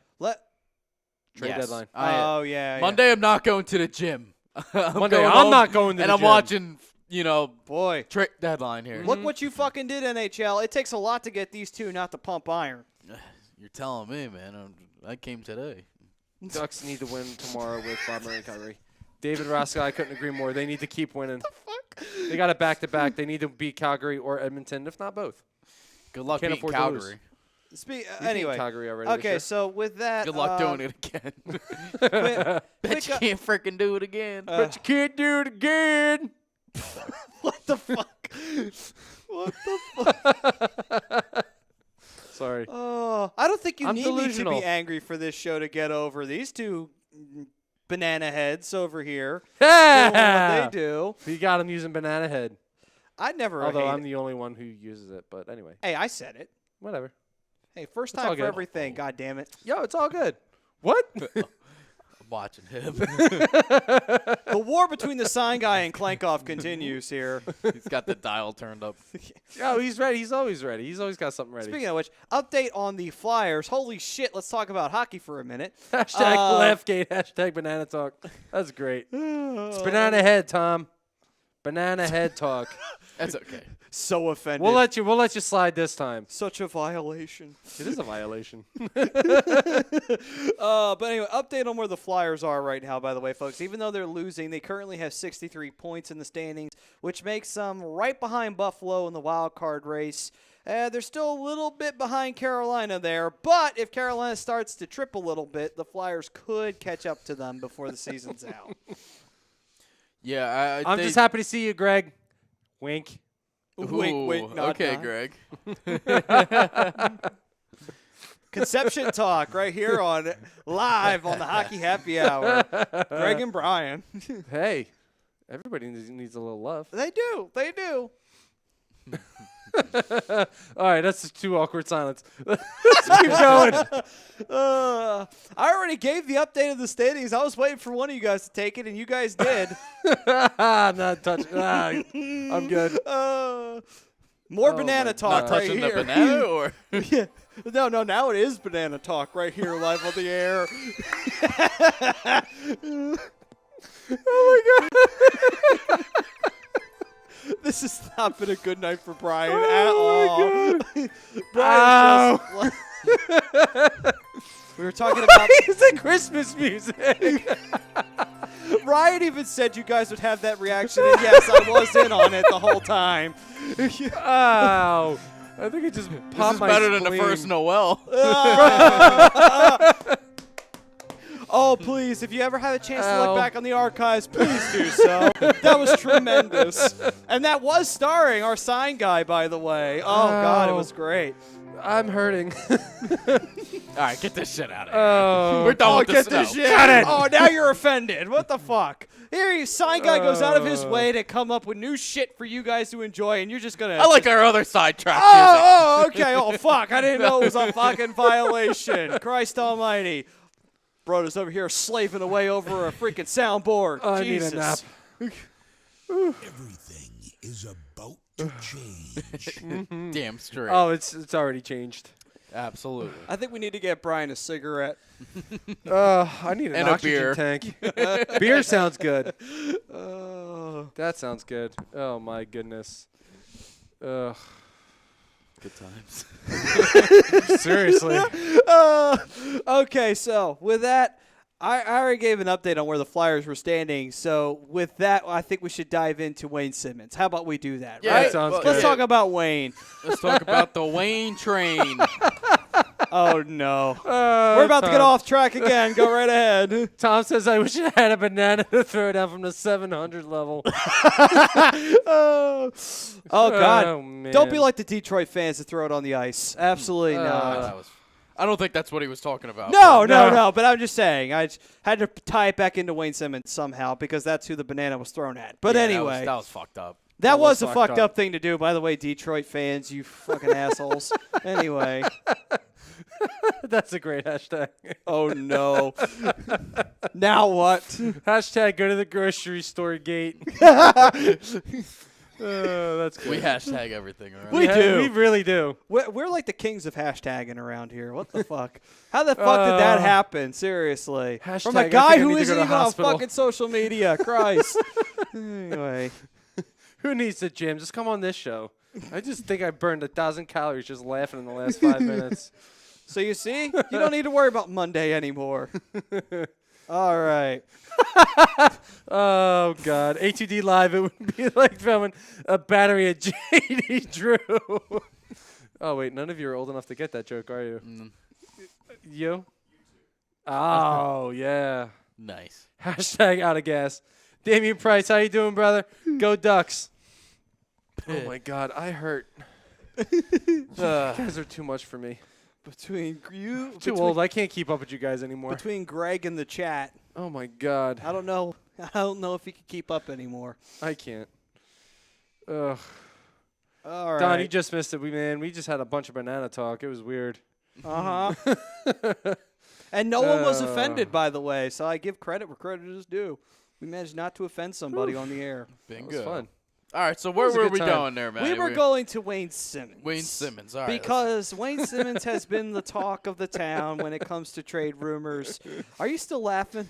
Trade Yes. deadline. Oh yeah. Monday, I'm not going to the gym. Monday, going I'm home, not going to and the I'm gym. watching, Boy, trade deadline here. look what you fucking did, NHL. It takes a lot to get these two not to pump iron. You're telling me, man. I came today. Ducks need to win tomorrow with Bob Murray and Calgary. David Raska, I couldn't agree more. They need to keep winning. They got it back-to-back. They need to beat Calgary or Edmonton, if not both. Good luck Can't beating afford to lose. Calgary. We beat Anyway, Calgary already this okay. year. So with that, Good luck doing it again. quick, Bet quick, you can't freaking do it again. But you can't do it again. what the fuck? What the fuck? Sorry. Oh, I don't think you I'm need me to delusional. be angry for this show to get over these two banana heads over here. Doing Yeah. what they do. You got him using Banana Head. I never. Although hate I'm it. the only one who uses it. But anyway, Hey, I said it. whatever. Hey, first It's all time for good. everything. God damn it. Yo, it's all good. What? I'm watching him. The war between the sign guy and Klankov continues here. He's got the dial turned up. Yo, he's ready. He's always ready. He's always got something ready. Speaking of which, update on the Flyers. Holy shit, let's talk about hockey for a minute. Hashtag Leftgate. Hashtag Banana Talk. That's great. It's Banana Head, Tom. Banana head talk. That's okay. So offended. We'll let you slide this time. Such a violation. It is a violation. But anyway, update on where the Flyers are right now, by the way, folks. Even though they're losing, they currently have 63 points in the standings, which makes them right behind Buffalo in the wild card race. They're still a little bit behind Carolina there, but if Carolina starts to trip a little bit, the Flyers could catch up to them before the season's out. Yeah, I'm just happy to see you, Greg. Wink. Wink, wink, nod, okay, nod. Greg. Conception talk right here on live on the Hockey Happy Hour. Greg and Brian. Hey, everybody needs a little love. They do. They do. All right, that's just too awkward silence. Let's keep going. I already gave the update of the standings. I was waiting for one of you guys to take it, and you guys did. Not touching. I'm good. More Oh banana my talk Not right touching here. the banana, or Yeah. No, now it is banana talk right here live on the air. Oh, my God. This has not been a good night for Brian at all. Brian just we were talking about It's the Christmas music. Ryan even said you guys would have that reaction, and yes, I was in on it the whole time. Ow. I think it just this popped is my better than the spleen. first Noel. Oh, please, if you ever have a chance to Ow. look back on the archives, please do so. That was tremendous. And that was starring our sign guy, by the way. Oh, God, it Ow. was great. I'm hurting. All right, get this shit out of here. Oh. We're done with get the this snow. shit. Got it. Oh, now you're offended. What the fuck? Here, sign guy goes out of his way to come up with new shit for you guys to enjoy, and you're just going to... I like our other sidetrack music. Oh, okay. Oh, fuck. I didn't know it was a fucking violation. Christ almighty. Broda's over here slaving away over a freaking soundboard. I Jesus. need a nap. Everything is about to change. Damn straight. Oh, it's already changed. Absolutely. I think we need to get Brian a cigarette. I need an And a oxygen beer. tank. Beer sounds good. Oh. That sounds good. Oh my goodness. Ugh. Good times. Seriously. Okay, so with that, I already gave an update on where the Flyers were standing. So with that, I think we should dive into Wayne Simmons. How about we do that, Yeah, right? That sounds Let's good. talk about Wayne. Let's talk about the Wayne train. Oh, no. We're about to get off track again. Go right ahead. Tom says I wish I had a banana to throw down from the 700 level. Oh, God. Oh, man. Don't be like the Detroit fans that throw it on the ice. Absolutely not. That was, I don't think that's what he was talking about. No. But I'm just saying, I had to tie it back into Wayne Simmons somehow because that's who the banana was thrown at. But Yeah, anyway, that was fucked up. that was a fucked fucked up. up thing to do. By the way, Detroit fans, you fucking assholes. Anyway, That's a great hashtag. oh no. Now what? Hashtag go to the grocery store gate. That's good. We hashtag everything around. We do. We really do. We're like the kings of hashtagging around here. What the fuck? How the fuck did that happen? Seriously. From Hashtag, a I guy think I who need to isn't go to even on hospital. fucking social media. Christ. Anyway. Who needs the gym? Just come on this show. I just think I burned 1,000 calories just laughing in the last 5 minutes. So you see, you don't need to worry about Monday anymore. All right. Oh, God. A2D Live, it would be like throwing a battery at JD Drew. Oh, wait. None of you are old enough to get that joke, are you? You? Oh, yeah. Nice. Hashtag out of gas. Damian Price, how you doing, brother? Go Ducks. Oh, my God. I hurt. You guys are too much for me. Between you, Too old. I can't keep up with you guys anymore. between Greg and the chat, Oh, my God. I don't know if he can keep up anymore. I can't. Ugh. All right. Don, you just missed it. We just had a bunch of banana talk. It was weird. Uh-huh. And no one was offended, by the way, so I give credit where credit is due. We managed not to offend somebody on the air. Bingo. It was fun. All right, so where was a were good we time. going there, man? We were going to Wayne Simmons. Wayne Simmons. All right. Because Wayne Simmons has been the talk of the town when it comes to trade rumors. Are you still laughing?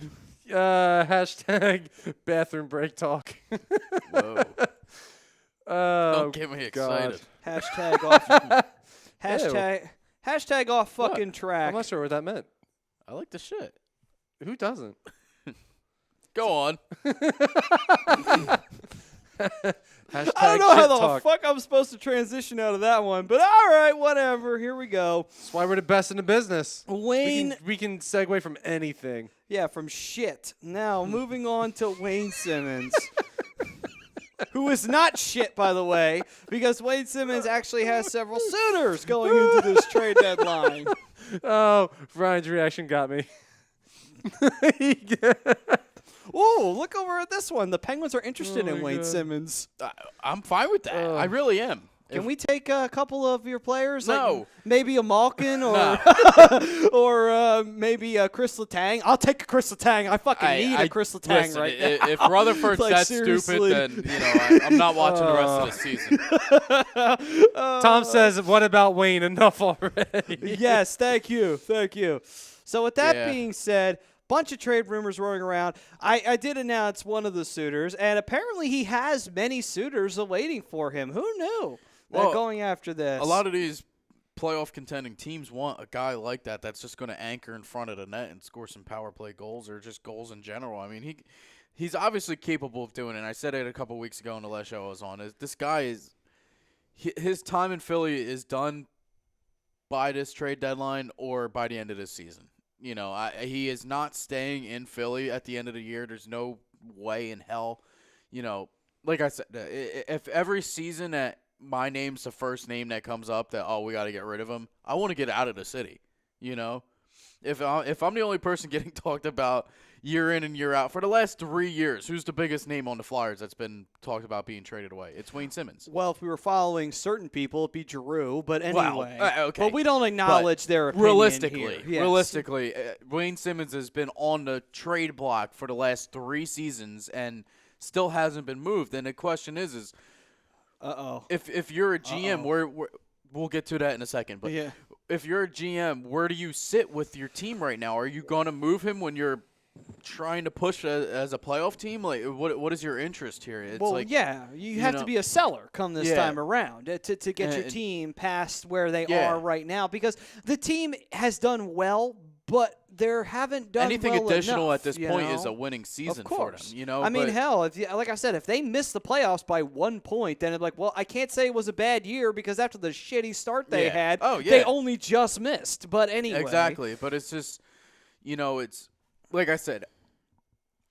Hashtag bathroom break talk. Whoa. Oh, Don't get me excited. Hashtag off. hashtag off fucking track. I'm not sure what that meant. I like the shit. Who doesn't? Go on. Hashtag I don't know how shit the talk. fuck I'm supposed to transition out of that one, but all right, whatever. Here we go. That's why we're the best in the business. Wayne, We can segue from anything. yeah, from shit. Now, moving on to Wayne Simmons, who is not shit, by the way, because Wayne Simmons actually has several suitors going into this trade deadline. Oh, Ryan's reaction got me. Ooh, look over at this one. The Penguins are interested Oh in my Wayne God. Simmons. I'm fine with that. I really am. Can we take a couple of your players? No. Like maybe a Malkin or No. or maybe a Chris Letang. I'll take a Chris Letang. I fucking need a Chris Letang listen, right now. If Rutherford's Like, that seriously. stupid, then I'm not watching the rest of the season. Tom says, "What about Wayne? Enough already." Yes, thank you. So with that Yeah. being said, bunch of trade rumors rolling around. I did announce one of the suitors, and apparently he has many suitors awaiting for him. Who knew that Well, going after this? A lot of these playoff contending teams want a guy like that that's just going to anchor in front of the net and score some power play goals or just goals in general. I mean, he's obviously capable of doing it. And I said it a couple weeks ago in the last show I was on. This guy is his time in Philly is done by this trade deadline or by the end of this season. You know, he is not staying in Philly at the end of the year. There's no way in hell. You know, like I said, if every season that my name's the first name that comes up that, we got to get rid of him, I want to get out of the city, you know? If I'm the only person getting talked about year in and year out for the last 3 years, who's the biggest name on the Flyers that's been talked about being traded away? It's Wayne Simmons. Well, if we were following certain people, it'd be Giroux. But anyway, okay. But we don't acknowledge their opinion Realistically, here. Yes. Wayne Simmons has been on the trade block for the last 3 seasons and still hasn't been moved. And the question is if you're a GM, we'll get to that in a second. But Yeah. if you're a GM, where do you sit with your team right now? Are you going to move him when you're trying to push as a playoff team? Like, what is your interest here? It's Well, like, yeah, you have to be a seller come this Yeah. time around to get your And- team past where they Yeah. are right now, because the team has done well, but they haven't done anything well additional enough, at this you point know? is a winning season Of for course. them. You know, I mean, but- hell, like I said, if they miss the playoffs by 1 point, then it's like, well, I can't say it was a bad year because after the shitty start they Yeah. had, Oh, they yeah. only just missed. But anyway, Exactly, but it's just, you know, it's like I said,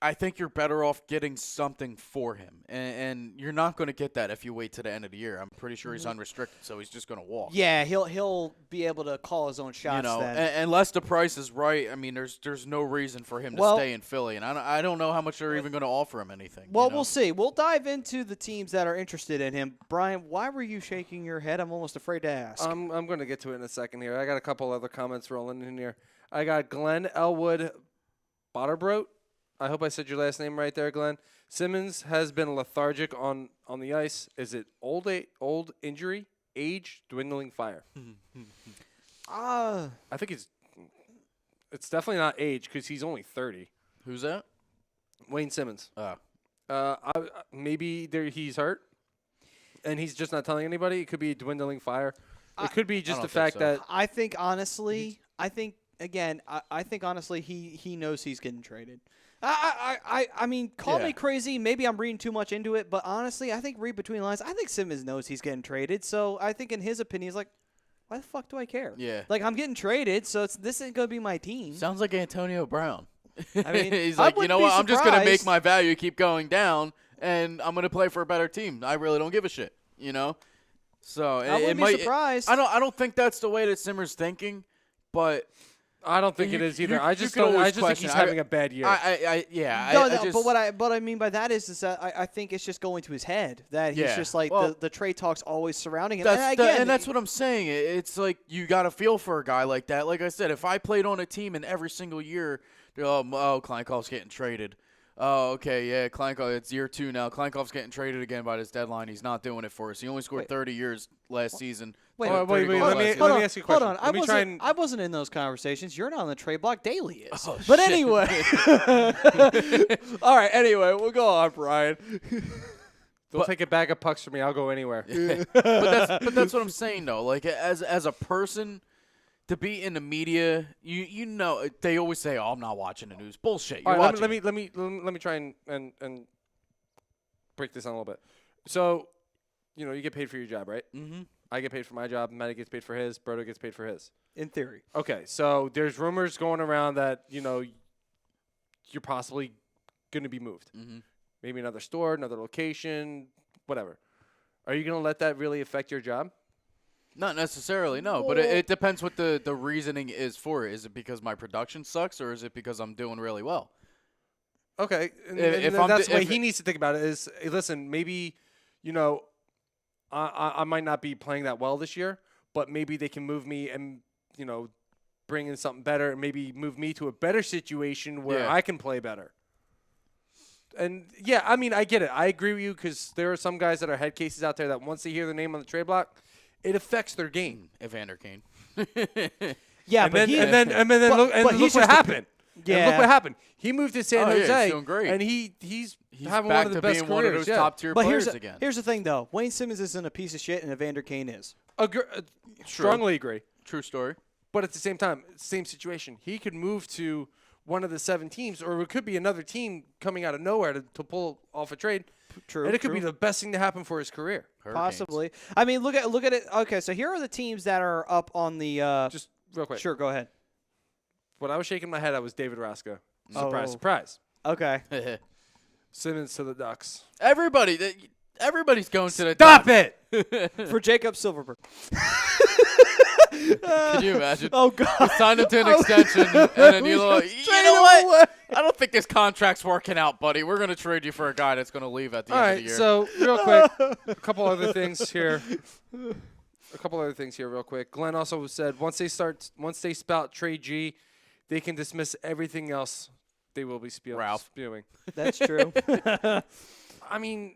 I think you're better off getting something for him, and you're not going to get that if you wait to the end of the year. I'm pretty sure he's unrestricted, so he's just going to walk. Yeah, he'll be able to call his own shots. You know, then. unless the price is right. I mean, there's no reason for him to stay in Philly, and I don't know how much they're even going to offer him anything. Well, you know? we'll see. We'll dive into the teams that are interested in him. Brian, why were you shaking your head? I'm almost afraid to ask. I'm going to get to it in a second here. I got a couple other comments rolling in here. I got Glenn Elwood Botterbrot. I hope I said your last name right there, Glenn. Simmons has been lethargic on the ice. Is it old injury, age, dwindling fire? Ah, I think it's definitely not age because he's only 30. Who's that? Wayne Simmons. Oh. Maybe he's hurt, and he's just not telling anybody. It could be dwindling fire. It could be just don't the think fact so. that I think honestly, I think honestly, he knows he's getting traded. I mean, call Yeah. me crazy. Maybe I'm reading too much into it, but honestly, I think read between the lines. I think Simmons knows he's getting traded. So I think in his opinion, he's like, why the fuck do I care? Yeah. Like, I'm getting traded, so this ain't gonna be my team. Sounds like Antonio Brown. I mean, he's I like, you wouldn't know be what? I'm just going to make surprised. my value keep going down, and I'm going to play for a better team. I really don't give a shit, you know? So I wouldn't be surprised. I don't think that's the way that Simmer's thinking, but I don't think You- it is you- either. I you just could don't. I always just think question. he's having a bad year. No, I just, but what I mean by that is that I think it's just going to his head that he's Yeah. just like Well, the trade talks always surrounding him. That's And again, and that's what I'm saying. It's like you got to feel for a guy like that. Like I said, if I played on a team and every single year, Kleinkoff's getting traded. Oh, okay, yeah, Klankov, it's year 2 now. Klankov's getting traded again by this deadline. He's not doing it for us. He only scored 30 years last season. Wait, Oh, wait, 30 goals let last me season. ask you a question. Hold on. Let me try I wasn't in those conversations. You're not on the trade block. Daily is. Oh, but shit. anyway. All right. Anyway, we'll go on, Brian. Don't take a bag of pucks from me. I'll go anywhere. but that's what I'm saying though. Like as a person, to be in the media, you know they always say, "Oh, I'm not watching the news." Bullshit. You're All right, watching. let me try and break this down a little bit. So, you get paid for your job, right? Mm-hmm. I get paid for my job. Matty gets paid for his. Brodo gets paid for his. In theory. Okay, so there's rumors going around that you're possibly going to be moved. Mm-hmm. Maybe another store, another location, whatever. Are you going to let that really affect your job? Not necessarily, no. But it depends what the reasoning is for it. Is it because my production sucks, or is it because I'm doing really well? Okay, and If that's the way if- he needs to think about it. Is hey, listen, maybe I might not be playing that well this year, but maybe they can move me and bring in something better, and maybe move me to a better situation where Yeah. I can play better. And yeah, I mean, I get it. I agree with you because there are some guys that are head cases out there that once they hear their name on the trade block, it affects their game. Evander Kane. Yeah, and but then but- look, but look he's what just a- happened. Yeah. And look what happened. He moved to San Oh, yeah, he's Jose, doing great. and he's having back one of the to best being careers. one of those yeah. top tier But players again. here's the thing, though. Wayne Simmons isn't a piece of shit, and Evander Kane is. Strongly agree. True story. But at the same time, same situation. He could move to one of the 7 teams, or it could be another team coming out of nowhere to pull off a trade. True. And it could true. be the best thing to happen for his career. Hurricanes. Possibly. I mean, look at it. Okay, so here are the teams that are up on the. Just real quick. Sure, go ahead. When I was shaking my head, I was David Raska. Oh. Surprise, surprise. Okay. Simmons to the Ducks. Everybody's going to the Stop Ducks. it! For Jacob Silverberg. Can you imagine? Oh God. Signed him to an extension, and then you know what? I don't think this contract's working out, buddy. We're going to trade you for a guy that's going to leave at the All end of right, the year. so real quick, a couple other things here. Real quick. Glenn also said once they spout trade G, they can dismiss everything else they will be spewing. That's true. I mean,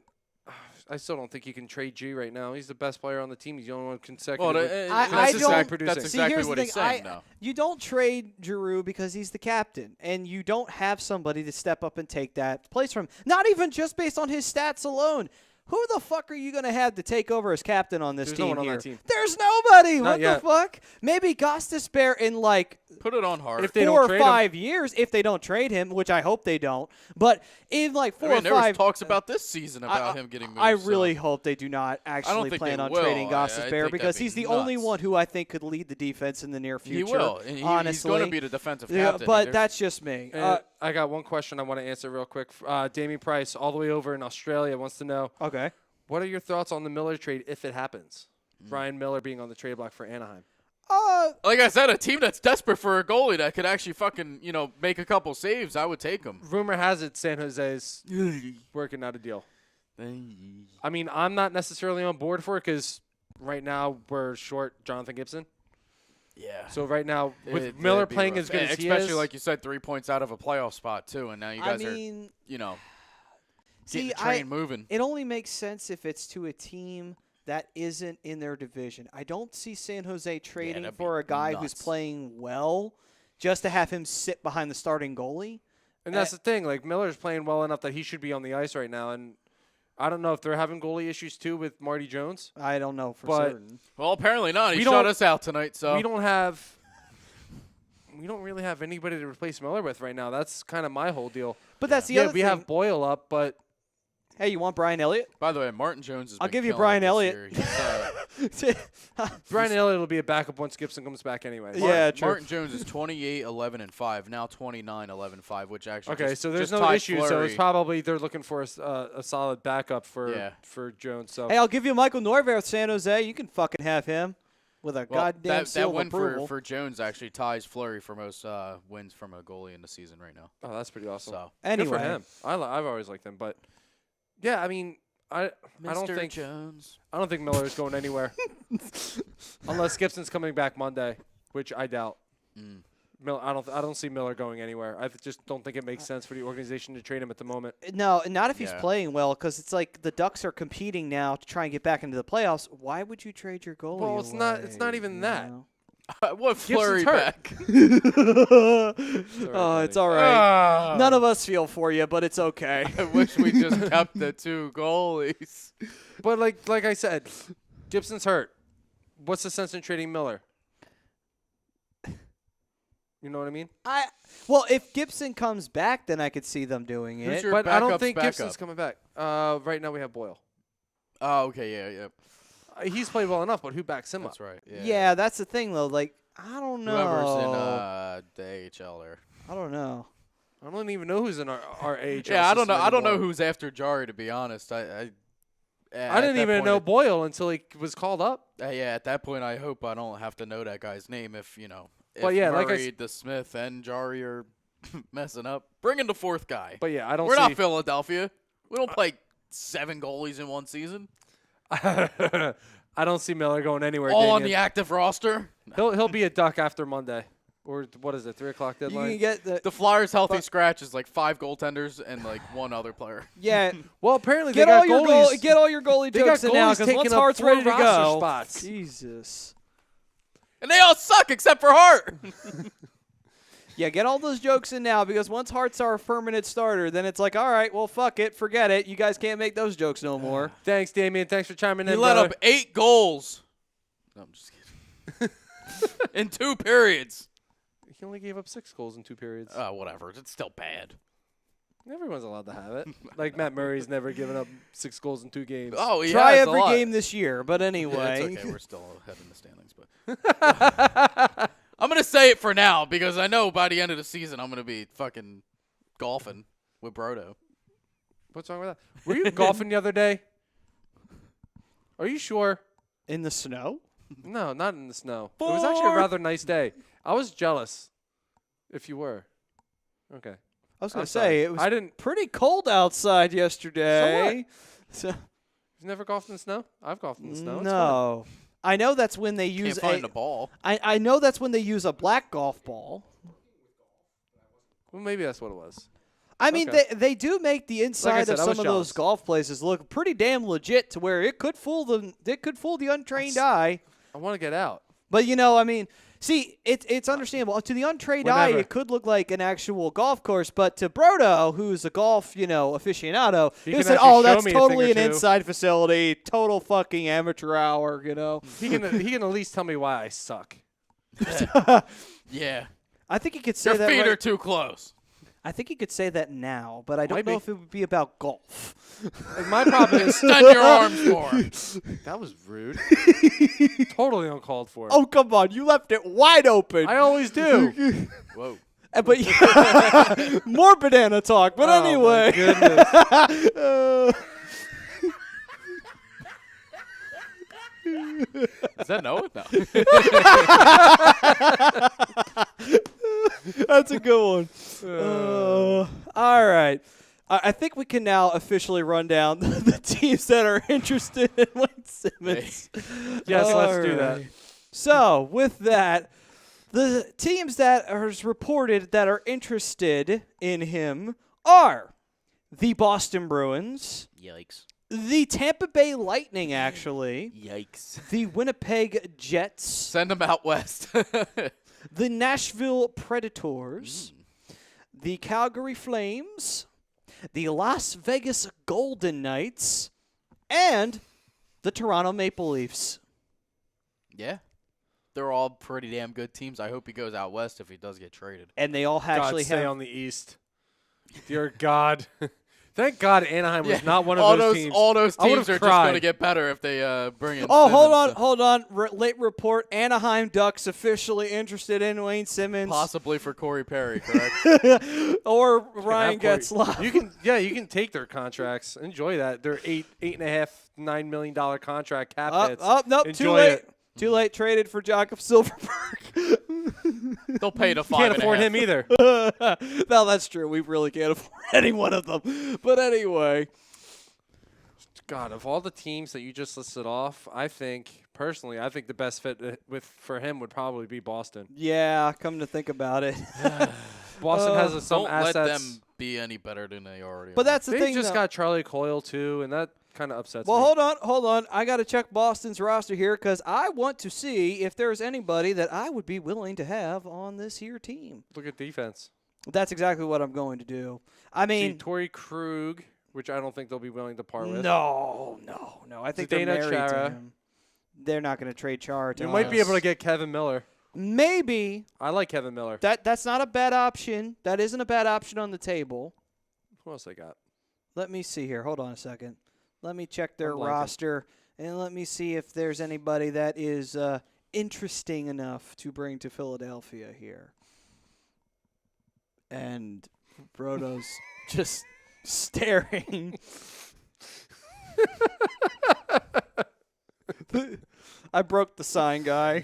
I still don't think you can trade G right now. He's the best player on the team. He's the only one well, consecutive. I that's don't- exactly, producing. that's See, exactly here's what the he's thing. saying, though. You don't trade Giroux because he's the captain, and you don't have somebody to step up and take that place from him. Not even just based on his stats alone. Who the fuck are you going to have to take over as captain on this There's team no one on here? that team. There's nobody. Not What yet. the fuck? Maybe Gostisbehere in like Put it on hard. If they 4 don't or trade him. 5 years, if they don't trade him, which I hope they don't. But in like 4 or there was 5 talks about this season about him getting moved. I so. really hope they do not actually think plan they on will. trading I Gostisbehere think because that'd be he's the only nuts. one who I think could lead the defense in the near future. He will. And he's honestly. going to be the defensive Yeah, captain. but There's- that's just me. And I got one question I want to answer real quick. Damian Price, all the way over in Australia, wants to know, Okay. what are your thoughts on the Miller trade if it happens? Ryan Miller being on the trade block for Anaheim. like I said, a team that's desperate for a goalie that could actually fucking, make a couple saves, I would take him. Rumor has it San Jose is working out a deal. I mean, I'm not necessarily on board for it because right now we're short Jonathan Gibson. Yeah. So right now, with It'd Miller be playing rough. as good as he especially is, like you said, 3 points out of a playoff spot too, and now you guys I mean, are, getting see, the train moving. it only makes sense if it's to a team that isn't in their division. I don't see San Jose trading that'd for be a guy who's nuts. playing well just to have him sit behind the starting goalie. and that's the thing. Like Miller's playing well enough that he should be on the ice right now, and I don't know if they're having goalie issues too with Marty Jones. I don't know for But- certain. Well, apparently not. He We shut don't- us out tonight, so We don't really have anybody to replace Miller with right now. That's kind of my whole deal. But that's the Yeah, other we thing. have Boyle up, but Hey, you want Brian Elliott? By the way, Martin Jones has I'll been give you killing Brian it this Elliott. year. He's, Brian Elliott will be a backup once Gibson comes back anyway. Yeah, true. Martin Jones is 28, 11, and 5. Now 29, 11, 5, which actually Okay, just, so there's just no tied issue. So Fleury. it's probably they're looking for a solid backup for Jones. So Hey, I'll give you Michael Neuvirth with San Jose. You can fucking have him with a well, goddamn seal that of win approval. for Jones actually ties Fleury for most wins from a goalie in the season right now. oh, that's pretty awesome. So anyway, Good for him. I've always liked him, but yeah, I mean, I don't think Jones. I don't think Miller is going anywhere unless Gibson's coming back Monday, which I doubt. I don't see Miller going anywhere. I just don't think it makes sense for the organization to trade him at the moment. No, not if he's Yeah. playing well, because it's like the Ducks are competing now to try and get back into the playoffs. Why would you trade your goalie? Well, it's not- it's not away, even you that. know? What Flurry hurt. back? Oh, buddy. it's all right. None of us feel for you, but it's okay. I wish we just kept the 2 goalies. But like I said, Gibson's hurt. What's the sense in trading Miller? You know what I mean? Well, if Gibson comes back, then I could see them doing Who's it. your But I don't backup's think backup? Gibson's coming back. Right now we have Boyle. Oh, okay, yeah. He's played well enough, but who backs him That's up? right. Yeah, that's the thing, though. Like, I don't know. Whoever's in the AHL there. I don't know. I don't even know who's in our AHL. Yeah, I don't know. system I don't know anymore. who's after Jari, to be honest. I didn't even know Boyle until he was called up. Yeah, at that point, I hope I don't have to know that guy's name if, you know, if But yeah, like I Murray, the Smith, and Jari are messing up. Bring in the 4th guy. But yeah, I don't We're see. not Philadelphia. We don't play 7 goalies in one season. I don't see Miller going anywhere. All on the Damian. active roster. He'll be a Duck after Monday, or what is it? 3:00 You deadline. can get The Flyers' healthy scratch is like 5 goaltenders and like 1 other player. yeah. Well, apparently Get they all got your goalies. get all your goalie They got jokes in now, goalies because taking once up Hart's 4 ready to roster go. spots. Jesus. And they all suck except for Hart. Yeah, get all those jokes in now, because once Hart's our permanent starter, then it's like, all right, well, fuck it, forget it. You guys can't make those jokes no more. Thanks, Damian. Thanks for chiming He in. let brother. up 8 goals. No, I'm just kidding. In 2 periods. He only gave up 6 goals in 2 periods. Whatever. It's still bad. Everyone's allowed to have it. Like Matt Murray's never given up 6 goals in 2 games. Oh, he Try has a every lot. game this year, but Yeah, anyway. it's okay. We're still ahead in the standings, but I'm gonna say it for now because I know by the end of the season I'm gonna be fucking golfing with Brodo. What's wrong with that? Were you golfing the other day? Are you sure? In the snow? No, not in the snow. It was actually a rather nice day. I was jealous. If you were. Okay. I was going I'm to sorry. say, it was I didn't. pretty cold outside yesterday. So You've never golfed in the snow? I've golfed in the snow. It's fun. no. I know that's when they Can't use find the ball. I know that's when they use a black golf ball. Well, maybe that's what it was. I mean, Okay. they do make the inside said, of I some was of jealous. those golf places look pretty damn legit, to where it could fool the untrained eye. I want to get out. But I mean, see, it's understandable. To the untrained eye, Whenever. it could look like an actual golf course, but to Brodo, who's a golf aficionado, He he can said, actually "Oh, show that's me a thing totally or an two." inside facility, total fucking amateur hour." He can at least tell me why I suck. Yeah, I think he could say your that. feet right- are too close. I think he could say that now, but I don't Might know be. if it would be about golf. Like, my problem is Extend your arms more. that was rude. Totally uncalled for. Oh, come on, you left it wide open. I always do. Whoa. But more banana talk. But Oh, my anyway. goodness. Is that Noah? No. That's a good one. All right. I think we can now officially run down the teams that are interested in Wayne Simmons. Yes, let's All do that. right. So, with that, the teams that are reported that are interested in him are the Boston Bruins, Yikes. the Tampa Bay Lightning, actually, Yikes. the Winnipeg Jets, Send them out west. the Nashville Predators, the Calgary Flames, the Las Vegas Golden Knights, and the Toronto Maple Leafs. Yeah. They're all pretty damn good teams. I hope he goes out west if he does get traded. And they all God, actually stay have on the East. Dear God. Thank God Anaheim was not one of all those teams. All those I would've teams are just going to cried. get better if they bring in Oh, Simmons, hold on. Late report. Anaheim Ducks officially interested in Wayne Simmons. Possibly for Corey Perry, correct? Or You can Ryan have Getzlaff. You can take their contracts. Enjoy that. They're $8.5, $9 million contract cap hits. Nope, too Enjoy late. it. Too late. Traded for Jakob Silverberg. They'll pay the Can't 5.5. afford him either. No, that's true. We really can't afford any one of them. But anyway. God, of all the teams that you just listed off, personally, I think the best fit for him would probably be Boston. Yeah, come to think about it. Boston has some Don't assets. let them be any better than they already But are. that's the They thing. just though. got Charlie Coyle, too, and that kind of upsets Well, me. hold on. I got to check Boston's roster here because I want to see if there's anybody that I would be willing to have on this here team. Look at defense. That's exactly what I'm going to do. I See, mean, Torrey Krug, which I don't think they'll be willing to part with. no. I think they're Zdeno married to Chara. him. They're not going to trade Chara to You us. might be able to get Kevin Miller. Maybe. I like Kevin Miller. That's not a bad option. That isn't a bad option on the table. Who else they got? Let me see here. Hold on a second. Let me check their I'm blanking. roster, and let me see if there's anybody that is interesting enough to bring to Philadelphia here. And Brodo's just staring. I broke the sign, guy.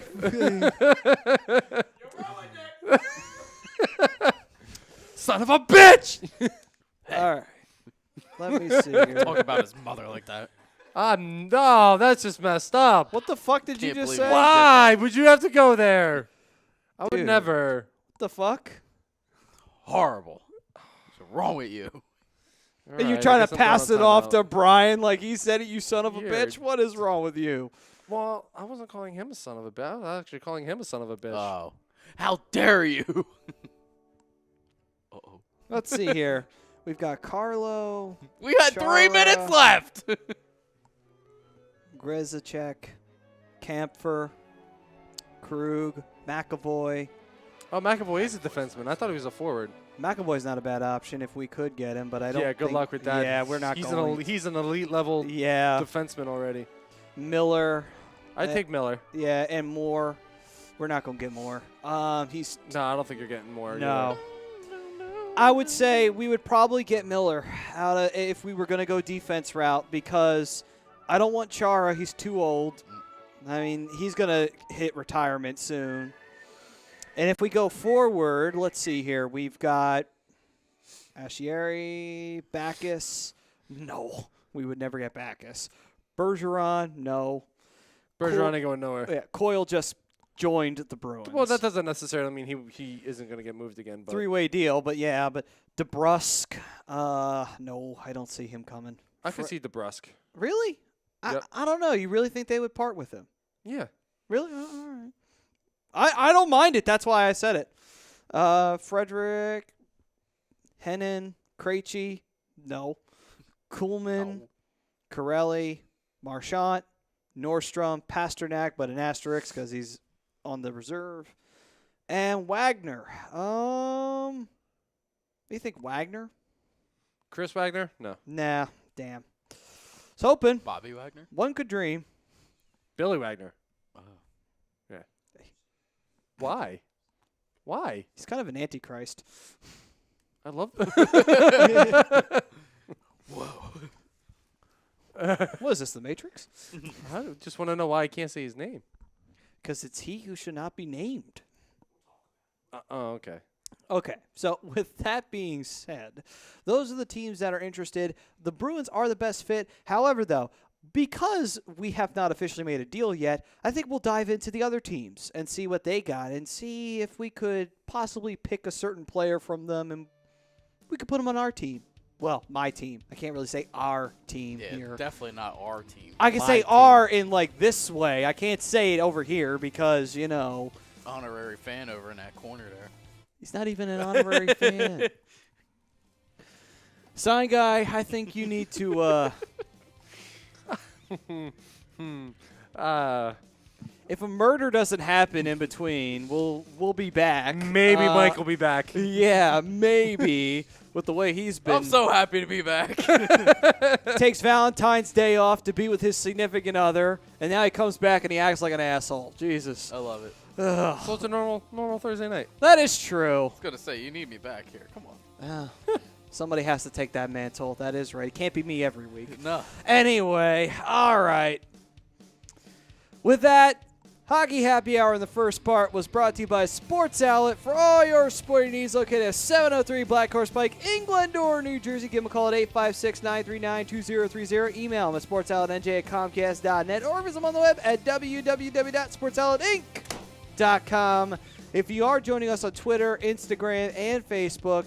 Son of a bitch! All right. Let me see here. Talk about his mother like that. No, that's just messed up. What the fuck did you Can't just believe say? it. What Why would you have to go there? I would Dude. never. the fuck? Horrible. What's wrong with you? And you're Alright, trying I to guess I'm going pass on it off timeout. to Brian like he said it, you son of a You're- bitch? What is wrong with you? Well, I wasn't calling him a son of a bitch. I was actually calling him a son of a bitch. Oh. How dare you? Uh-oh. Let's see here. We've got Carlo, We got 3 minutes Chara. left. Grzycek, Kampfer, Krug, McAvoy. Oh, McAvoy is a defenseman. I thought he was a forward. McAvoy's not a bad option if we could get him, but I don't Yeah, good think- luck with that. Yeah, we're not he's going. He's an elite level Yeah, defenseman already. Miller. I'd take Miller. Yeah, and Moore. We're not going to get Moore. He's No, I don't think you're getting more. no. I would say we would probably get Miller out of if we were going to go defense route because I don't want Chara. He's too old. I mean, he's going to hit retirement soon. And if we go forward, let's see here. We've got Ashieri, Backus. No, we would never get Backus. Bergeron, no. Bergeron ain't going nowhere. Yeah, Coyle just joined the Bruins. Well, that doesn't necessarily mean he isn't going to get moved again. But Three-way deal, but yeah, but DeBrusque, no, I don't see him coming. I could see DeBrusque. Really? Yep. I don't know. You really think they would part with him? Yeah. Really? All right. I don't mind it. That's why I said it. Frederick, Hennon, Krejci, no. Kuhlman, Corelli, Marchant, Nordstrom, Pasternak, but an asterisk because he's on the reserve, and Wagner. What do you think, Wagner? Chris Wagner? No. Nah, damn. Was hoping. Bobby Wagner? One could dream. Billy Wagner. Oh. Yeah. Why? Why? He's kind of an antichrist. I love What is this, The Matrix? I just want to know why I can't say his name. Because it's he who should not be named. Oh, okay. Okay, so with that being said, those are the teams that are interested. The Bruins are the best fit. However, though, because we have not officially made a deal yet, I think we'll dive into the other teams and see what they got and see if we could possibly pick a certain player from them and we could put them on our team. Well, my team. I can't really say our team Yeah, here. definitely not our team. I can My say team. our in like this way. I can't say it over here because, you know, Honorary fan over in that corner there. he's not even an honorary fan. Sign guy, I think you need to if a murder doesn't happen in between, we'll be back. Maybe Mike will be back. Yeah, maybe. With the way he's been. I'm so happy to be back. Takes Valentine's Day off to be with his significant other, and now he comes back and he acts like an asshole. Jesus. I love it. Ugh. So it's a normal Thursday night. That is true. I was going to say, you need me back here. Come on. Somebody has to take that mantle. That is right. It can't be me every week. No. Anyway, all right. With that, Hockey Happy Hour in the first part was brought to you by Sports Outlet. For all your sporting needs, located at 703 Black Horse Pike in Glendora, New Jersey. Give them a call at 856-939-2030. Email them at sportsoutletnj@comcast.net or visit them on the web at www.sportsoutletinc.com. If you are joining us on Twitter, Instagram, and Facebook,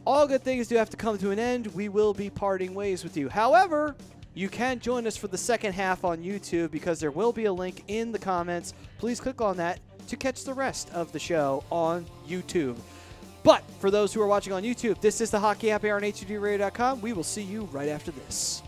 all good things do have to come to an end. We will be parting ways with you. However, you can join us for the second half on YouTube because there will be a link in the comments. Please click on that to catch the rest of the show on YouTube. But for those who are watching on YouTube, this is the Hockey Happy Hour on HDRadio.com. We will see you right after this.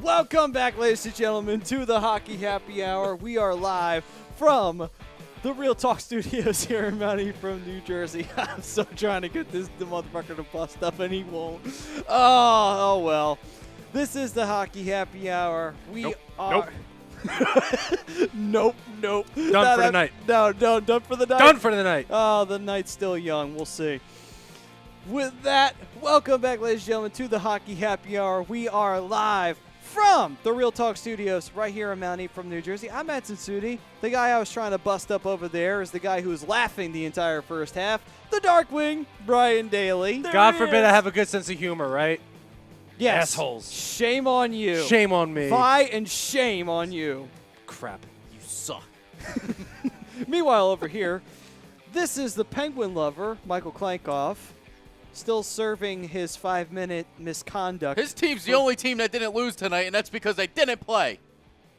Welcome back, ladies and gentlemen, to the Hockey Happy Hour. We are live from the Real Talk Studios here in Mount Ephraim, New Jersey. I'm so trying to get the motherfucker to bust up, and he won't. Oh well. This is the Hockey Happy Hour. We are. Nope. Done for the night. No, done for the night. Done for the night. Oh, the night's still young. We'll see. With that, welcome back, ladies and gentlemen, to the Hockey Happy Hour. We are live from the Real Talk Studios right here in Mount Ephraim, New Jersey. I'm Matt Sudi. The guy I was trying to bust up over there is the guy who was laughing the entire first half, the Darkwing, Brian Daly. God forbid I have a good sense of humor, right? Yes. Assholes. Shame on you. Shame on me. And shame on you. Crap. You suck. Meanwhile, over here, this is the Penguin lover, Michael Klankoff, still serving his 5-minute misconduct. His team's the only team that didn't lose tonight, and that's because they didn't play.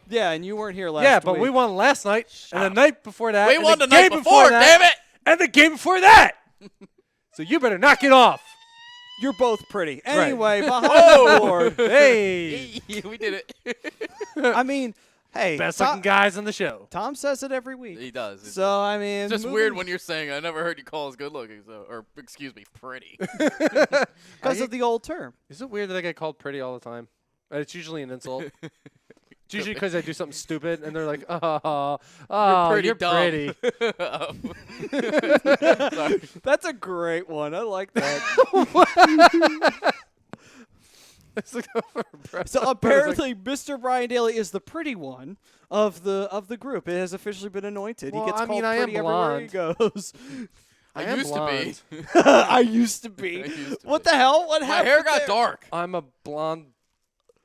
Yeah, and you weren't here last Yeah, but week. we won last night, and the night before that. We and won the game night before, that, damn it! And the game before that. So you better knock it off. You're both pretty. Right. Anyway, behind the board. Hey. We did it. I mean, hey, Best looking guys on the show. Tom says it every week. He does. So, I mean, It's just weird when you're saying, I never heard you call us good looking, or excuse me, pretty. because of the old term. Is it weird that I get called pretty all the time? It's usually an insult. It's usually because I do something stupid, and they're like, oh, pretty you're dumb." pretty. Sorry. That's a great one. I like that. It's like, oh, bro. So I was apparently, Mr. Brian Daly is the pretty one of the group. It has officially been anointed. Well, he gets I called mean, I am pretty everywhere he goes. I am used blonde. to be. I used to be. I used to What be. the hell? What My happened? hair got there? dark. I'm a blonde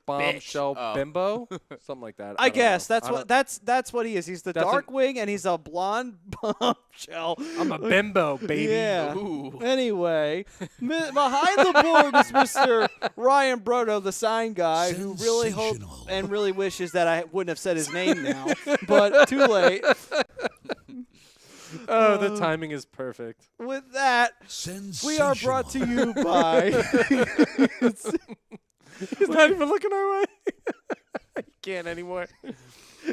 bombshell Oh. bimbo, something like that. I don't guess know. that's I what don't- that's what he is. He's the That's an- Darkwing, and he's a blonde bombshell. I'm a bimbo, baby. Yeah. Ooh. Anyway, behind the board is Mr. Ryan Brodo, the sign guy, who really hopes Sensational. and really wishes that I wouldn't have said his name now, but too late. Oh, the timing is perfect. With that, we are brought to you by. He's not even looking our way. I can't anymore.